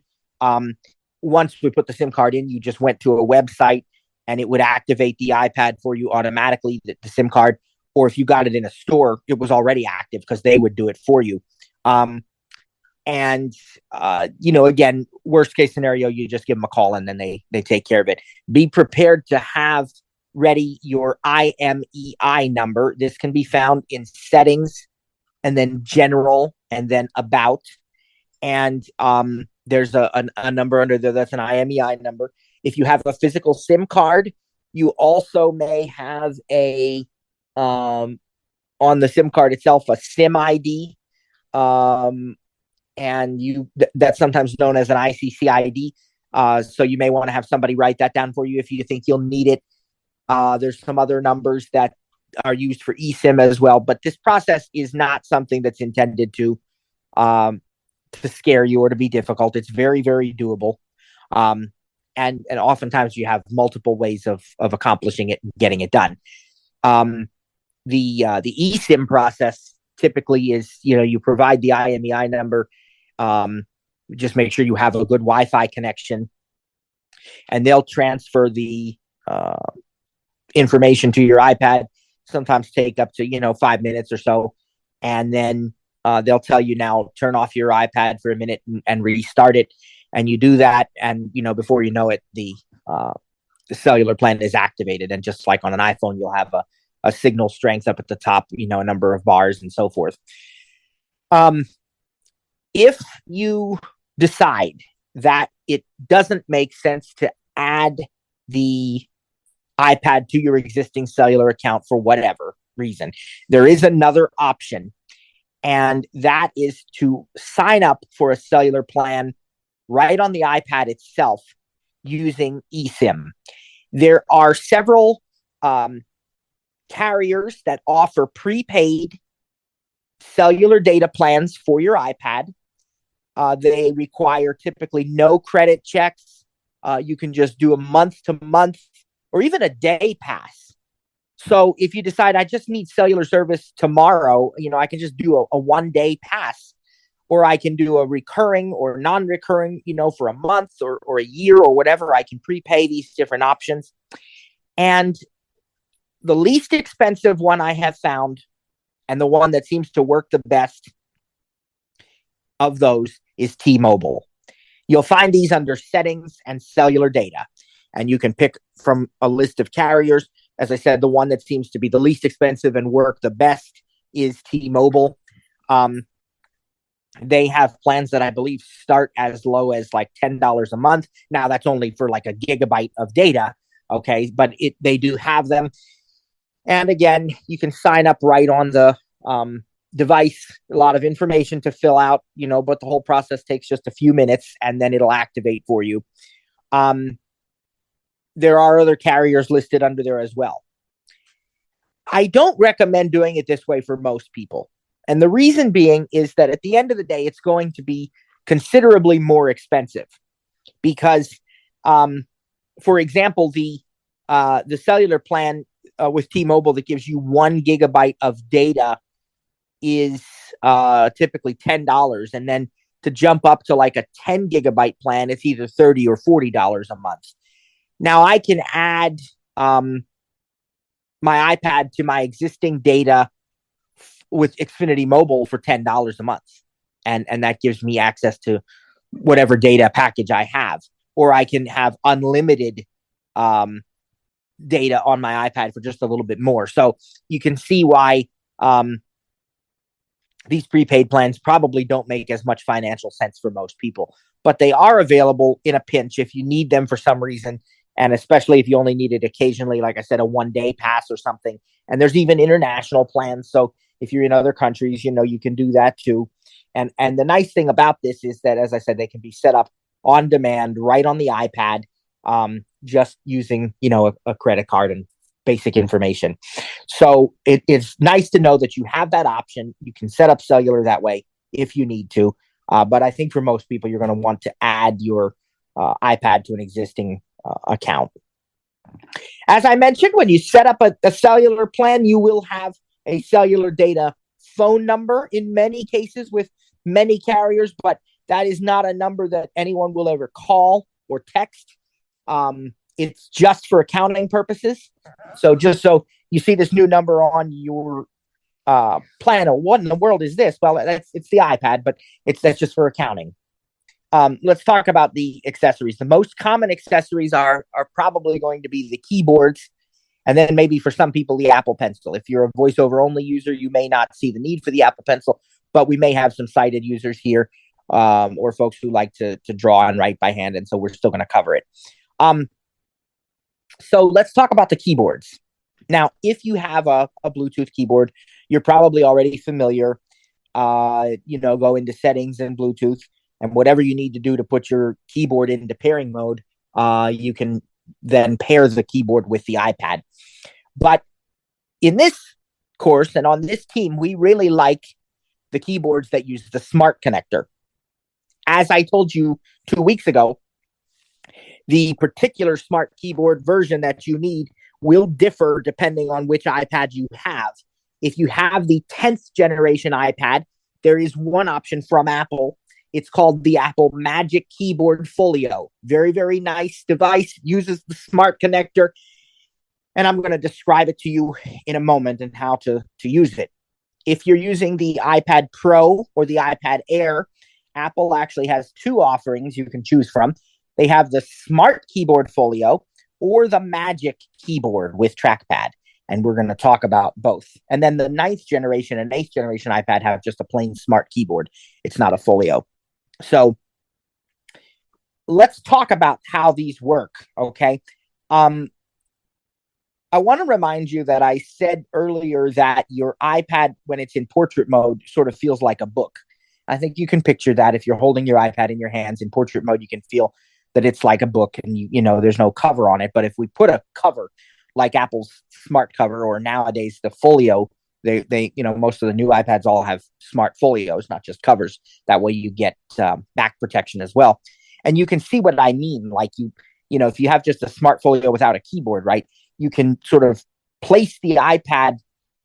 Once we put the SIM card in, you just went to a website and it would activate the iPad for you automatically, the SIM card. Or if you got it in a store, it was already active because they would do it for you. Again, worst case scenario, you just give them a call and then they take care of it. Be prepared to have ready your IMEI number. This can be found in settings and then general and then about. And there's a number under there that's an IMEI number. If you have a physical SIM card, you also may have a um, on the SIM card itself, a SIM ID, um, and that's sometimes known as an ICC ID. So you may want to have somebody write that down for you if you think you'll need it. There's some other numbers that are used for eSIM as well, but this process is not something that's intended um, to scare you or to be difficult. It's very, very doable. Um, and oftentimes you have multiple ways of accomplishing it and getting it done. The eSIM process typically is, you provide the IMEI number, just make sure you have a good Wi-Fi connection, and they'll transfer the information to your iPad. Sometimes take up to 5 minutes or so, and then they'll tell you, now turn off your iPad for a minute and restart it. And you do that, and before you know it, the cellular plan is activated. And just like on an iPhone, you'll have a signal strength up at the top, a number of bars and so forth. If you decide that it doesn't make sense to add the iPad to your existing cellular account for whatever reason, there is another option, and that is to sign up for a cellular plan right on the iPad itself using eSIM. There are several carriers that offer prepaid cellular data plans for your iPad. They require typically no credit checks. You can just do a month-to-month or even a day pass. So if you decide, I just need cellular service tomorrow, I can just do a one-day pass, or I can do a recurring or non-recurring, for a month or a year or whatever. I can prepay these different options. And the least expensive one I have found, and the one that seems to work the best of those, is T-Mobile. You'll find these under settings and cellular data, and you can pick from a list of carriers. As I said, the one that seems to be the least expensive and work the best is T-Mobile. They have plans that I believe start as low as like $10 a month. Now that's only for like a gigabyte of data. Okay. But they do have them. And again, you can sign up right on the device. A lot of information to fill out, but the whole process takes just a few minutes, and then it'll activate for you. There are other carriers listed under there as well. I don't recommend doing it this way for most people. And the reason being is that at the end of the day, it's going to be considerably more expensive because, for example, the cellular plan with T-Mobile that gives you 1 gigabyte of data is typically $10. And then to jump up to like a 10 gigabyte plan, it's either $30 or $40 a month. Now I can add my iPad to my existing data with Xfinity Mobile for $10 a month. And that gives me access to whatever data package I have. Or I can have unlimited data on my iPad for just a little bit more. So you can see why these prepaid plans probably don't make as much financial sense for most people. But they are available in a pinch if you need them for some reason. And especially if you only need it occasionally, like I said, a one-day pass or something. And there's even international plans. So if you're in other countries, you can do that too. And the nice thing about this is that, as I said, they can be set up on demand right on the iPad, just using, a credit card and basic information. So it's nice to know that you have that option. You can set up cellular that way if you need to. But I think for most people, you're going to want to add your iPad to an existing account. As I mentioned, when you set up a cellular plan, you will have a cellular data phone number in many cases with many carriers, but that is not a number that anyone will ever call or text. It's just for accounting purposes. So just so you see this new number on your plan, or what in the world is this? Well, it's the iPad, but that's just for accounting. Let's talk about the accessories. The most common accessories are probably going to be the keyboards, and then maybe for some people, the Apple Pencil. If you're a voiceover only user, you may not see the need for the Apple Pencil, but we may have some sighted users here, or folks who like to draw and write by hand, and so we're still going to cover it. So let's talk about the keyboards. Now, if you have a Bluetooth keyboard, you're probably already familiar. Go into settings and Bluetooth, and whatever you need to do to put your keyboard into pairing mode, you can then pair the keyboard with the iPad. But in this course and on this team, we really like the keyboards that use the smart connector. As I told you 2 weeks ago, the particular smart keyboard version that you need will differ depending on which iPad you have. If you have the 10th generation iPad, there is one option from Apple. It's called the Apple Magic Keyboard Folio. Very, very nice device, uses the smart connector. And I'm going to describe it to you in a moment and how to use it. If you're using the iPad Pro or the iPad Air, Apple actually has two offerings you can choose from. They have the Smart Keyboard Folio or the Magic Keyboard with trackpad. And we're going to talk about both. And then the 9th generation and 8th generation iPad have just a plain smart keyboard. It's not a folio. So let's talk about how these work, okay? I want to remind you that I said earlier that your iPad, when it's in portrait mode, sort of feels like a book. I think you can picture that if you're holding your iPad in your hands in portrait mode, you can feel that it's like a book, and there's no cover on it. But if we put a cover like Apple's smart cover, or nowadays the folio, they most of the new iPads all have smart folios, not just covers. That way you get back protection as well. And you can see what I mean. Like if you have just a smart folio without a keyboard, right, you can sort of place the iPad,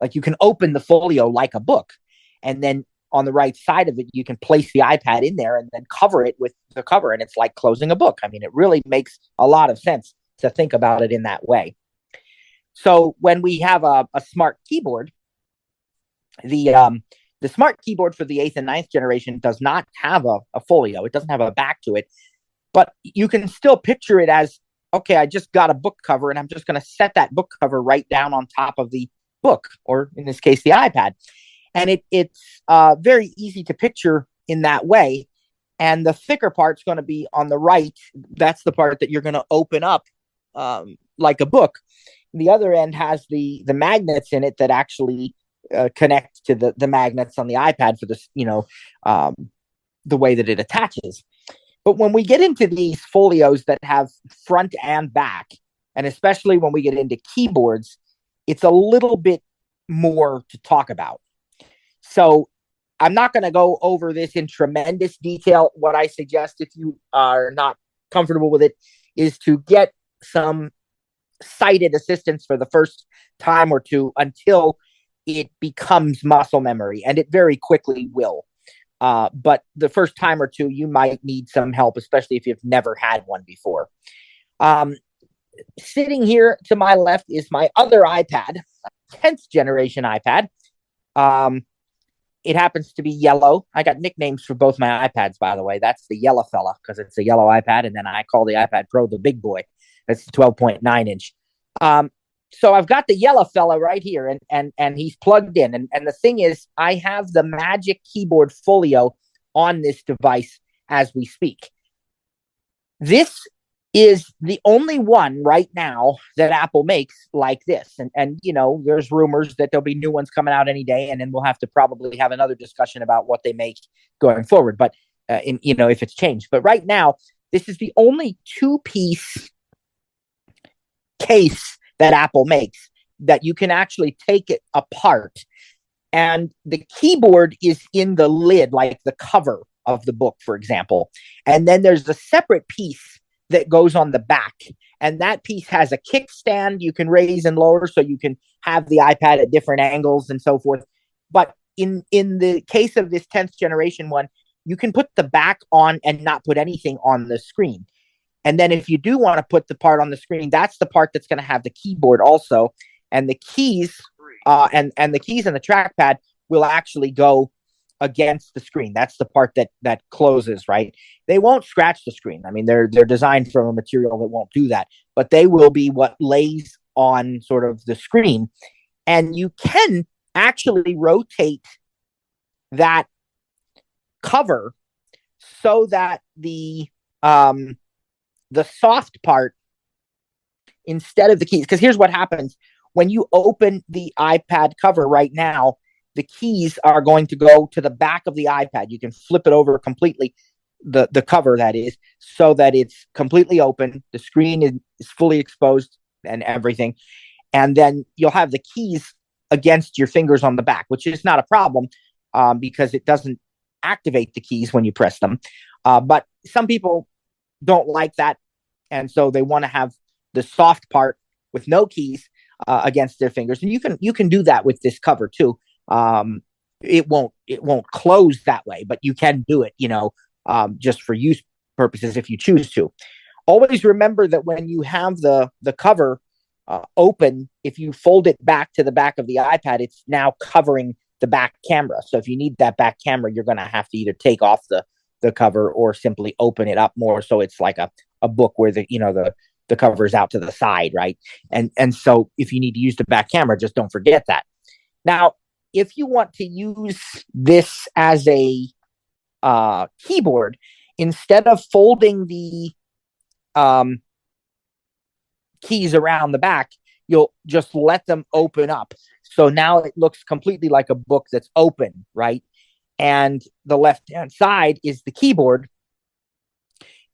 like you can open the folio like a book, and then on the right side of it, you can place the iPad in there and then cover it with the cover, and it's like closing a book. I mean, it really makes a lot of sense to think about it in that way. So when we have a smart keyboard, the smart keyboard for the 8th and 9th generation does not have a folio. It doesn't have a back to it, but you can still picture it as, okay, I just got a book cover, and I'm just going to set that book cover right down on top of the book, or in this case, the iPad. And it's very easy to picture in that way. And the thicker part's going to be on the right. That's the part that you're going to open up like a book. The other end has the magnets in it that actually connect to the magnets on the iPad for this, the way that it attaches. But when we get into these folios that have front and back, and especially when we get into keyboards, it's a little bit more to talk about. So I'm not going to go over this in tremendous detail. What I suggest, if you are not comfortable with it, is to get some sighted assistance for the first time or two until it becomes muscle memory, and it very quickly will. But the first time or two, you might need some help, especially if you've never had one before. Sitting here to my left is my other iPad, 10th generation iPad. It happens to be yellow. I got nicknames for both my iPads, by the way. That's the yellow fella, because it's a yellow iPad, and then I call the iPad Pro the big boy. That's 12.9 inch. So I've got the yellow fella right here, and he's plugged in. And the thing is, I have the Magic Keyboard Folio on this device as we speak. This is the only one right now that Apple makes like this. And there's rumors that there'll be new ones coming out any day, and then we'll have to probably have another discussion about what they make going forward. But if it's changed. But right now, this is the only two-piece case that Apple makes that you can actually take it apart. And the keyboard is in the lid, like the cover of the book, for example. And then there's a separate piece that goes on the back. And that piece has a kickstand you can raise and lower, so you can have the iPad at different angles and so forth. But in the case of this 10th generation one, you can put the back on and not put anything on the screen. And then if you do want to put the part on the screen, that's the part that's going to have the keyboard also. And the keys and the keys and the trackpad will actually go against the screen. That's the part that closes, right? They won't scratch the screen. I mean, they're designed from a material that won't do that, but they will be what lays on sort of the screen. And you can actually rotate that cover so that the soft part, instead of the keys, because here's what happens when you open the iPad cover right now, the keys are going to go to the back of the iPad. You can flip it over completely, the cover that is, so that it's completely open. The screen is fully exposed and everything. And then you'll have the keys against your fingers on the back, which is not a problem because it doesn't activate the keys when you press them. But some people don't like that. And so they want to have the soft part with no keys against their fingers. And you can do that with this cover too. It won't close that way, but you can do it, just for use purposes if you choose to. Always remember that when you have the cover open, if you fold it back to the back of the iPad, it's now covering the back camera. So if you need that back camera, you're going to have to either take off the cover or simply open it up more, so it's like a book where the cover is out to the side, right? And so if you need to use the back camera, just don't forget that. Now, if you want to use this as a keyboard, instead of folding the keys around the back, you'll just let them open up. So now it looks completely like a book that's open, right? And the left-hand side is the keyboard.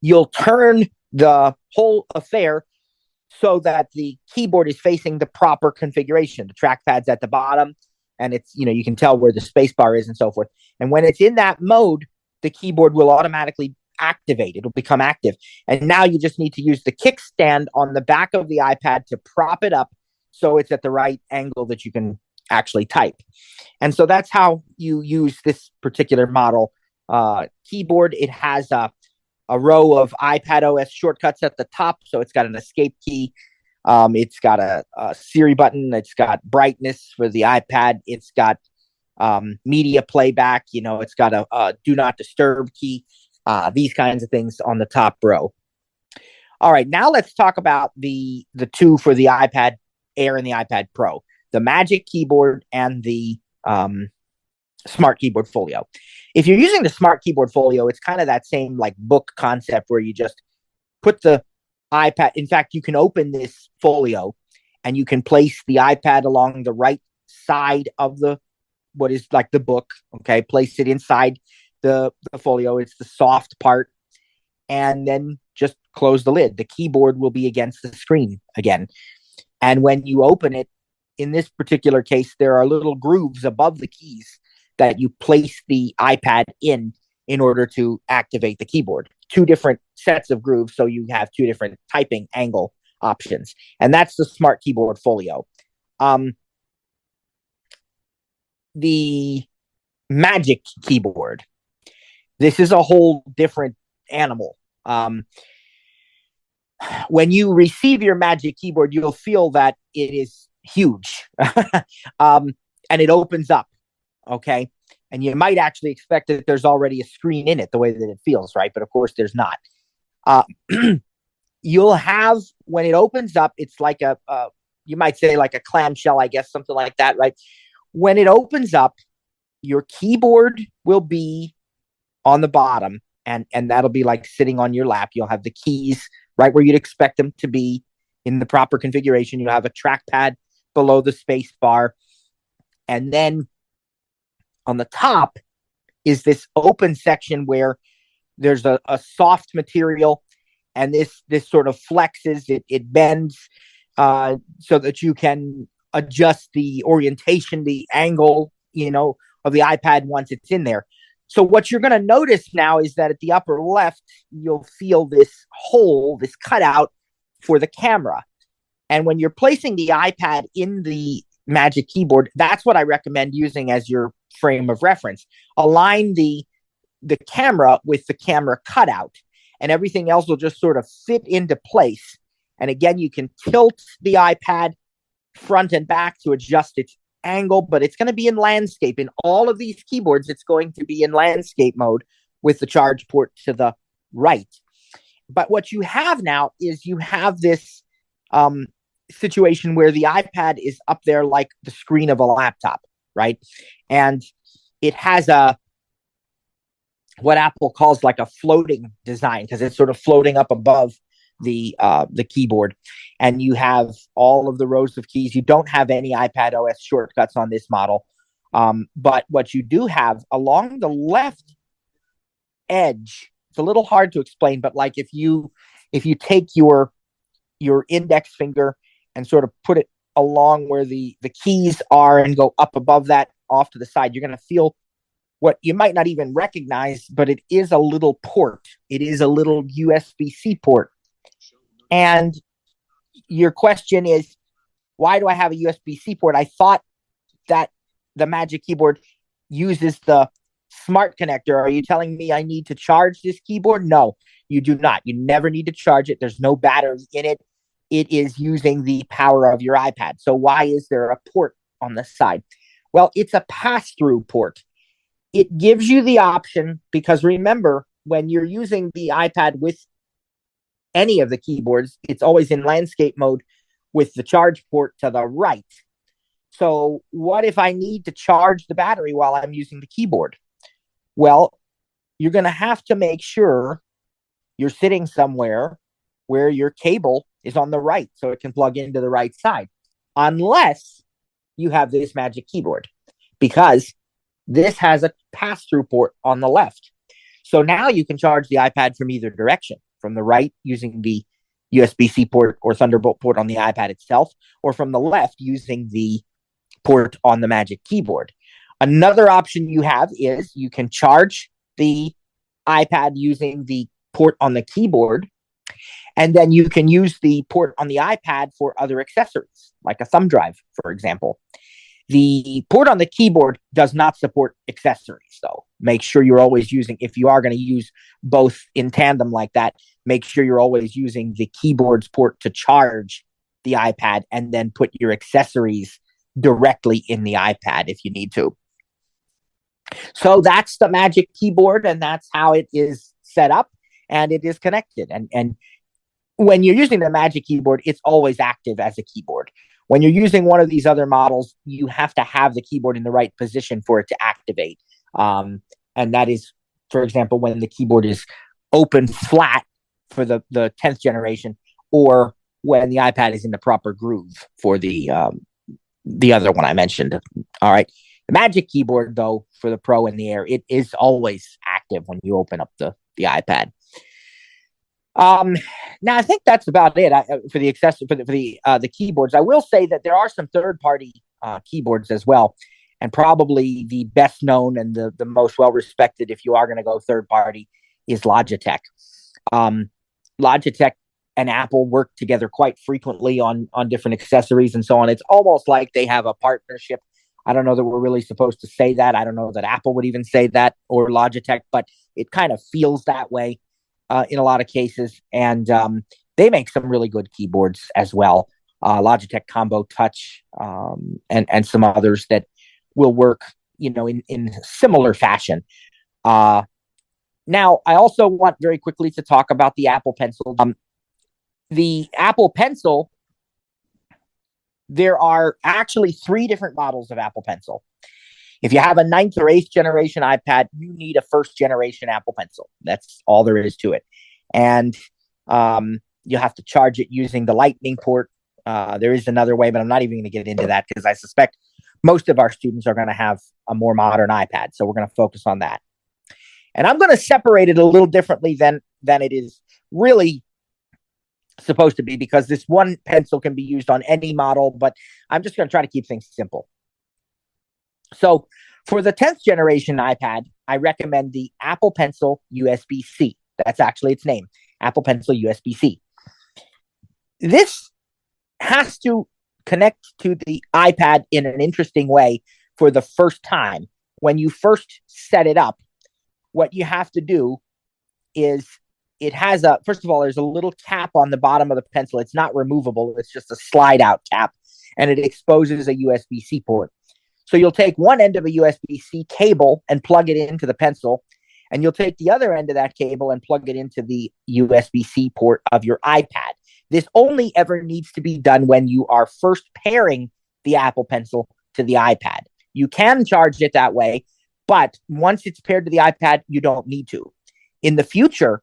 You'll turn the whole affair so that the keyboard is facing the proper configuration. The trackpad's at the bottom, and it's, you can tell where the space bar is and so forth. And when it's in that mode, the keyboard will automatically activate. It'll become active. And now you just need to use the kickstand on the back of the iPad to prop it up so it's at the right angle that you can actually type. And so that's how you use this particular model keyboard. It has a row of iPadOS shortcuts at the top. So it's got an escape key. It's got a Siri button. It's got brightness for the iPad. It's got media playback. It's got a do not disturb key. These kinds of things on the top row. All right, now let's talk about the two for the iPad Air and the iPad Pro, the Magic Keyboard and the Smart Keyboard Folio. If you're using the Smart Keyboard Folio, it's kind of that same like book concept where you just put the iPad. In fact, you can open this folio and you can place the iPad along the right side of what is like the book. Okay, place it inside the folio. It's the soft part, and then just close the lid. The keyboard will be against the screen again. And when you open it, in this particular case, there are little grooves above the keys that you place the iPad in order to activate the keyboard. Two different sets of grooves, so you have two different typing angle options. And that's the Smart Keyboard Folio. The Magic Keyboard. This is a whole different animal. When you receive your Magic Keyboard, you'll feel that it is huge. And it opens up. Okay. And you might actually expect that there's already a screen in it, the way that it feels, right? But of course there's not. You'll have, when it opens up, it's like you might say like a clamshell, I guess, something like that, right? When it opens up, your keyboard will be on the bottom, and that'll be like sitting on your lap. You'll have the keys right where you'd expect them to be in the proper configuration. You'll have a trackpad below the space bar. And then on the top is this open section where there's a soft material, and this sort of flexes, it bends so that you can adjust the orientation, the angle, of the iPad once it's in there. So what you're going to notice now is that at the upper left, you'll feel this hole, this cutout for the camera. And when you're placing the iPad in the Magic Keyboard, that's what I recommend using as your frame of reference. Align the camera with the camera cutout, and everything else will just sort of fit into place. And again, you can tilt the iPad front and back to adjust its angle, but it's going to be in landscape. In all of these keyboards, it's going to be in landscape mode with the charge port to the right. But what you have now is you have this situation where the iPad is up there like the screen of a laptop, right? And it has what Apple calls like a floating design, because it's sort of floating up above the keyboard, and you have all of the rows of keys. You don't have any iPad OS shortcuts on this model, but what you do have along the left edge, it's a little hard to explain, but like if you take your index finger and sort of put it along where the keys are and go up above that off to the side, you're going to feel what you might not even recognize, but it is a little port. It is a little USB-C port. And your question is, why do I have a USB-C port? I thought that the Magic Keyboard uses the smart connector. Are you telling me I need to charge this keyboard? No, you do not. You never need to charge it. There's no battery in it. It is using the power of your iPad. So why is there a port on the side? Well, it's a pass-through port. It gives you the option, because remember, when you're using the iPad with any of the keyboards, it's always in landscape mode with the charge port to the right. So what if I need to charge the battery while I'm using the keyboard? Well, you're going to have to make sure you're sitting somewhere where your cable is on the right so it can plug into the right side, unless you have this Magic Keyboard, because this has a pass-through port on the left. So now you can charge the iPad from either direction, from the right using the USB-C port or Thunderbolt port on the iPad itself, or from the left using the port on the Magic Keyboard. Another option you have is you can charge the iPad using the port on the keyboard, and then you can use the port on the iPad for other accessories, like a thumb drive, for example. The port on the keyboard does not support accessories, though. Make sure you're always using, if you are going to use both in tandem like that, make sure you're always using the keyboard's port to charge the iPad, and then put your accessories directly in the iPad if you need to. So that's the Magic Keyboard, and that's how it is set up, and it is connected. And when you're using the Magic Keyboard, it's always active as a keyboard. When you're using one of these other models, you have to have the keyboard in the right position for it to activate. And that is, for example, when the keyboard is open flat for the 10th generation, or when the iPad is in the proper groove for the other one I mentioned. All right. The Magic Keyboard, though, for the Pro and the Air, it is always active when you open up the iPad. Now I think that's about it for the the keyboards. I will say that there are some third-party keyboards as well, and probably the best known and the most well-respected, if you are going to go third-party, is Logitech. Logitech and Apple work together quite frequently on different accessories and so on. It's almost like they have a partnership. I don't know that we're really supposed to say that. I don't know that Apple would even say that, or Logitech, but it kind of feels that way in a lot of cases. And they make some really good keyboards as well. Logitech Combo Touch, and some others that will work, in similar fashion. Now, I also want very quickly to talk about the Apple Pencil. The Apple Pencil, there are actually 3 different models of Apple Pencil. If you have a 9th or 8th generation iPad, you need a 1st generation Apple Pencil. That's all there is to it. And you have to charge it using the Lightning port. There is another way, but I'm not even going to get into that, because I suspect most of our students are going to have a more modern iPad. So we're going to focus on that. And I'm going to separate it a little differently than it is really supposed to be, because this one pencil can be used on any model, but I'm just going to try to keep things simple. So for the 10th generation iPad, I recommend the Apple Pencil USB-C. That's actually its name, Apple Pencil USB-C. This has to connect to the iPad in an interesting way for the first time. When you first set it up, what you have to do is, it has first of all, there's a little cap on the bottom of the pencil. It's not removable. It's just a slide out cap, and it exposes a USB-C port. So you'll take one end of a USB-C cable and plug it into the pencil, and you'll take the other end of that cable and plug it into the USB-C port of your iPad. This only ever needs to be done when you are first pairing the Apple Pencil to the iPad. You can charge it that way, but once it's paired to the iPad, you don't need to. In the future,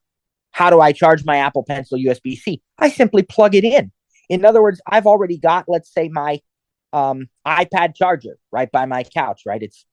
How do I charge my Apple Pencil USB-C? I simply plug it in. In other words, I've already got, let's say, my iPad charger right by my couch, right? It's,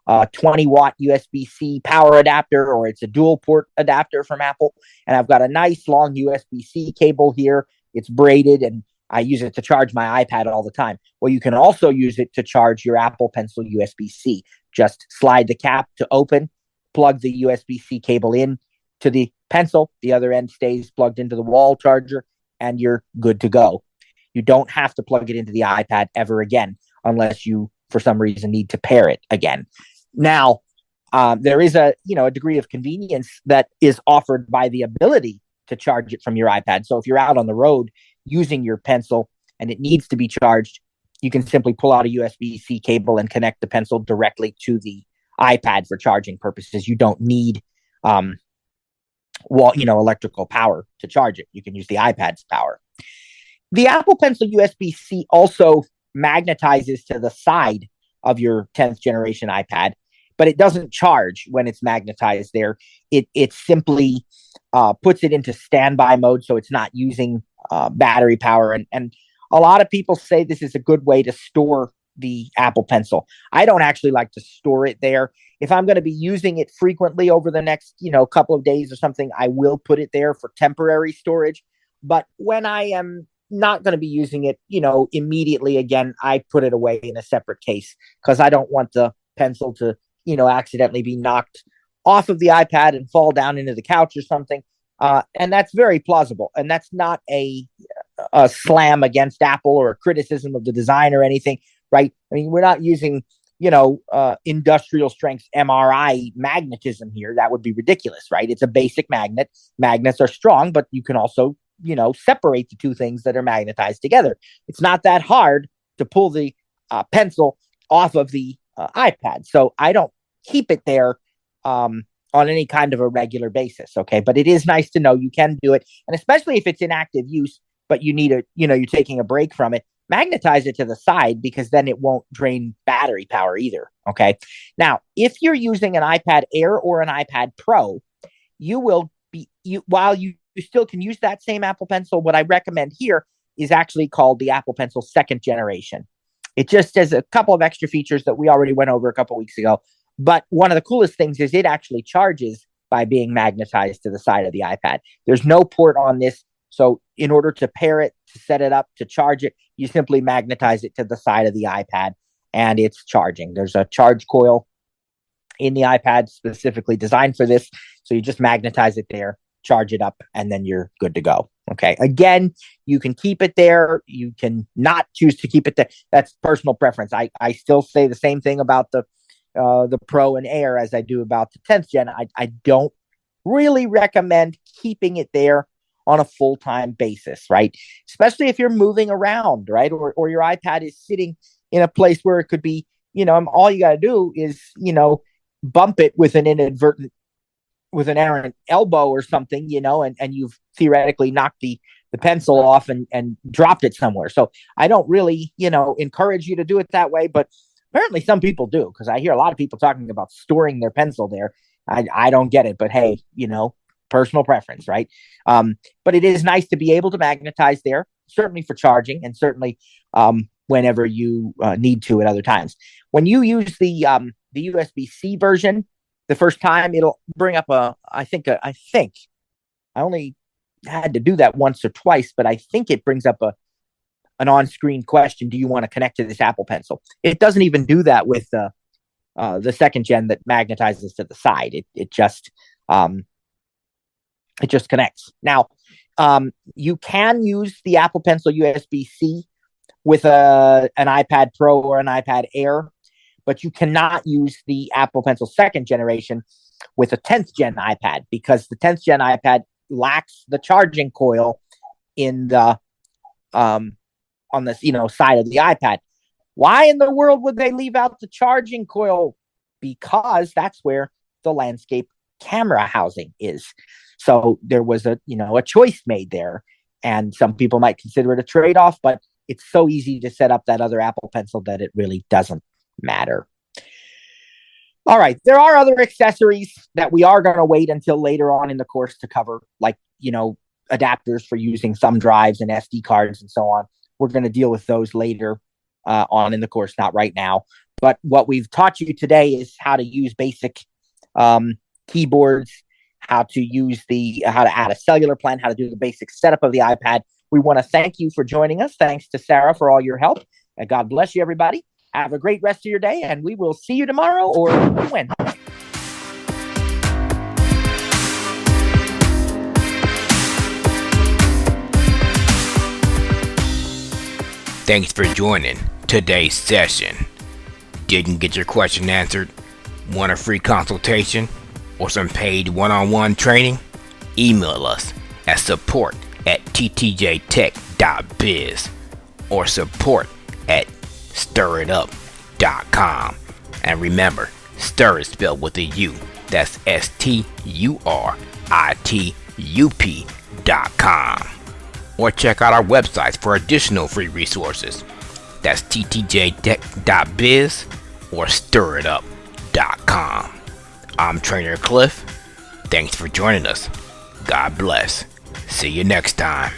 20-watt USB-C power adapter, or it's a dual port adapter from Apple. And I've got a nice long USB-C cable here. It's braided, and I use it to charge my iPad all the time. Well, you can also use it to charge your Apple Pencil USB-C. Just slide the cap to open, plug the USB-C cable in to the pencil. The other end stays plugged into the wall charger, and you're good to go. You don't have to plug it into the iPad ever again, unless you, for some reason, need to pair it again. Now, there is a degree of convenience that is offered by the ability to charge it from your iPad. So if you're out on the road using your pencil and it needs to be charged, you can simply pull out a USB-C cable and connect the pencil directly to the iPad for charging purposes. You don't need electrical power to charge it. You can use the iPad's power. The Apple Pencil USB-C also magnetizes to the side of your 10th generation iPad, but it doesn't charge when it's magnetized there. It simply puts it into standby mode, so it's not using battery power. And a lot of people say this is a good way to store the Apple Pencil. I don't actually like to store it there. If I'm going to be using it frequently over the next, couple of days or something, I will put it there for temporary storage. But when I am not going to be using it, immediately again, I put it away in a separate case, because I don't want the pencil to, accidentally be knocked off of the iPad and fall down into the couch or something. And that's very plausible. And that's not a slam against Apple or a criticism of the design or anything, right? I mean, we're not using, industrial strength MRI magnetism here. That would be ridiculous, right? It's a basic magnet. Magnets are strong, but you can also, separate the two things that are magnetized together. It's not that hard to pull the pencil off of the iPad. So I don't keep it there on any kind of a regular basis. Okay. But it is nice to know you can do it. And especially if it's in active use, but you need you're taking a break from it, magnetize it to the side, because then it won't drain battery power either. Okay. Now, if you're using an iPad Air or an iPad Pro, you will be, while you still can use that same Apple Pencil, what I recommend here is actually called the Apple Pencil 2nd generation. It just has a couple of extra features that we already went over a couple of weeks ago. But one of the coolest things is it actually charges by being magnetized to the side of the iPad. There's no port on this. So in order to pair it, to set it up, to charge it, you simply magnetize it to the side of the iPad and it's charging. There's a charge coil in the iPad specifically designed for this. So you just magnetize it there, charge it up, and then you're good to go. Okay. Again, you can keep it there. You can not choose to keep it there. That's personal preference. I still say the same thing about the Pro and Air as I do about the 10th gen. I don't really recommend keeping it there on a full-time basis, right? Especially if you're moving around, right? Or your iPad is sitting in a place where it could be, all you got to do is, bump it with an errant elbow or something, and you've theoretically knocked the pencil off and dropped it somewhere. So I don't really, encourage you to do it that way, but apparently some people do, because I hear a lot of people talking about storing their pencil there. I don't get it, but hey, personal preference, right? But it is nice to be able to magnetize there, certainly for charging, and certainly whenever you need to at other times. When you use the USB-C version the first time, it'll bring up I think I only had to do that once or twice, but I think it brings up an on-screen question: do you want to connect to this Apple Pencil? It doesn't even do that with the 2nd gen that magnetizes to the side. It just connects. Now, you can use the Apple Pencil USB-C with an iPad Pro or an iPad Air, but you cannot use the Apple Pencil 2nd generation with a 10th gen iPad, because the 10th gen iPad lacks the charging coil in the on the side of the iPad. Why in the world would they leave out the charging coil? Because that's where the landscape camera housing is. So there was a choice made there, and some people might consider it a trade-off, but it's so easy to set up that other Apple Pencil that it really doesn't matter. All right. There are other accessories that we are going to wait until later on in the course to cover, like, adapters for using thumb drives and SD cards and so on. We're going to deal with those later on in the course, not right now. But what we've taught you today is how to use basic keyboards, how to add a cellular plan, how to do the basic setup of the iPad. We want to thank you for joining us. Thanks to Sarah for all your help. And God bless you, everybody. Have a great rest of your day, and we will see you tomorrow or when. Thanks for joining today's session. Didn't get your question answered? Want a free consultation or some paid one-on-one training? Email us at support@ttjtech.biz or support@stiritup.com. And remember, stir is spelled with a U. That's STURITUP.com. Or check out our websites for additional free resources. That's ttjtech.biz or stiritup.com. I'm Trainer Cliff. Thanks for joining us. God bless. See you next time.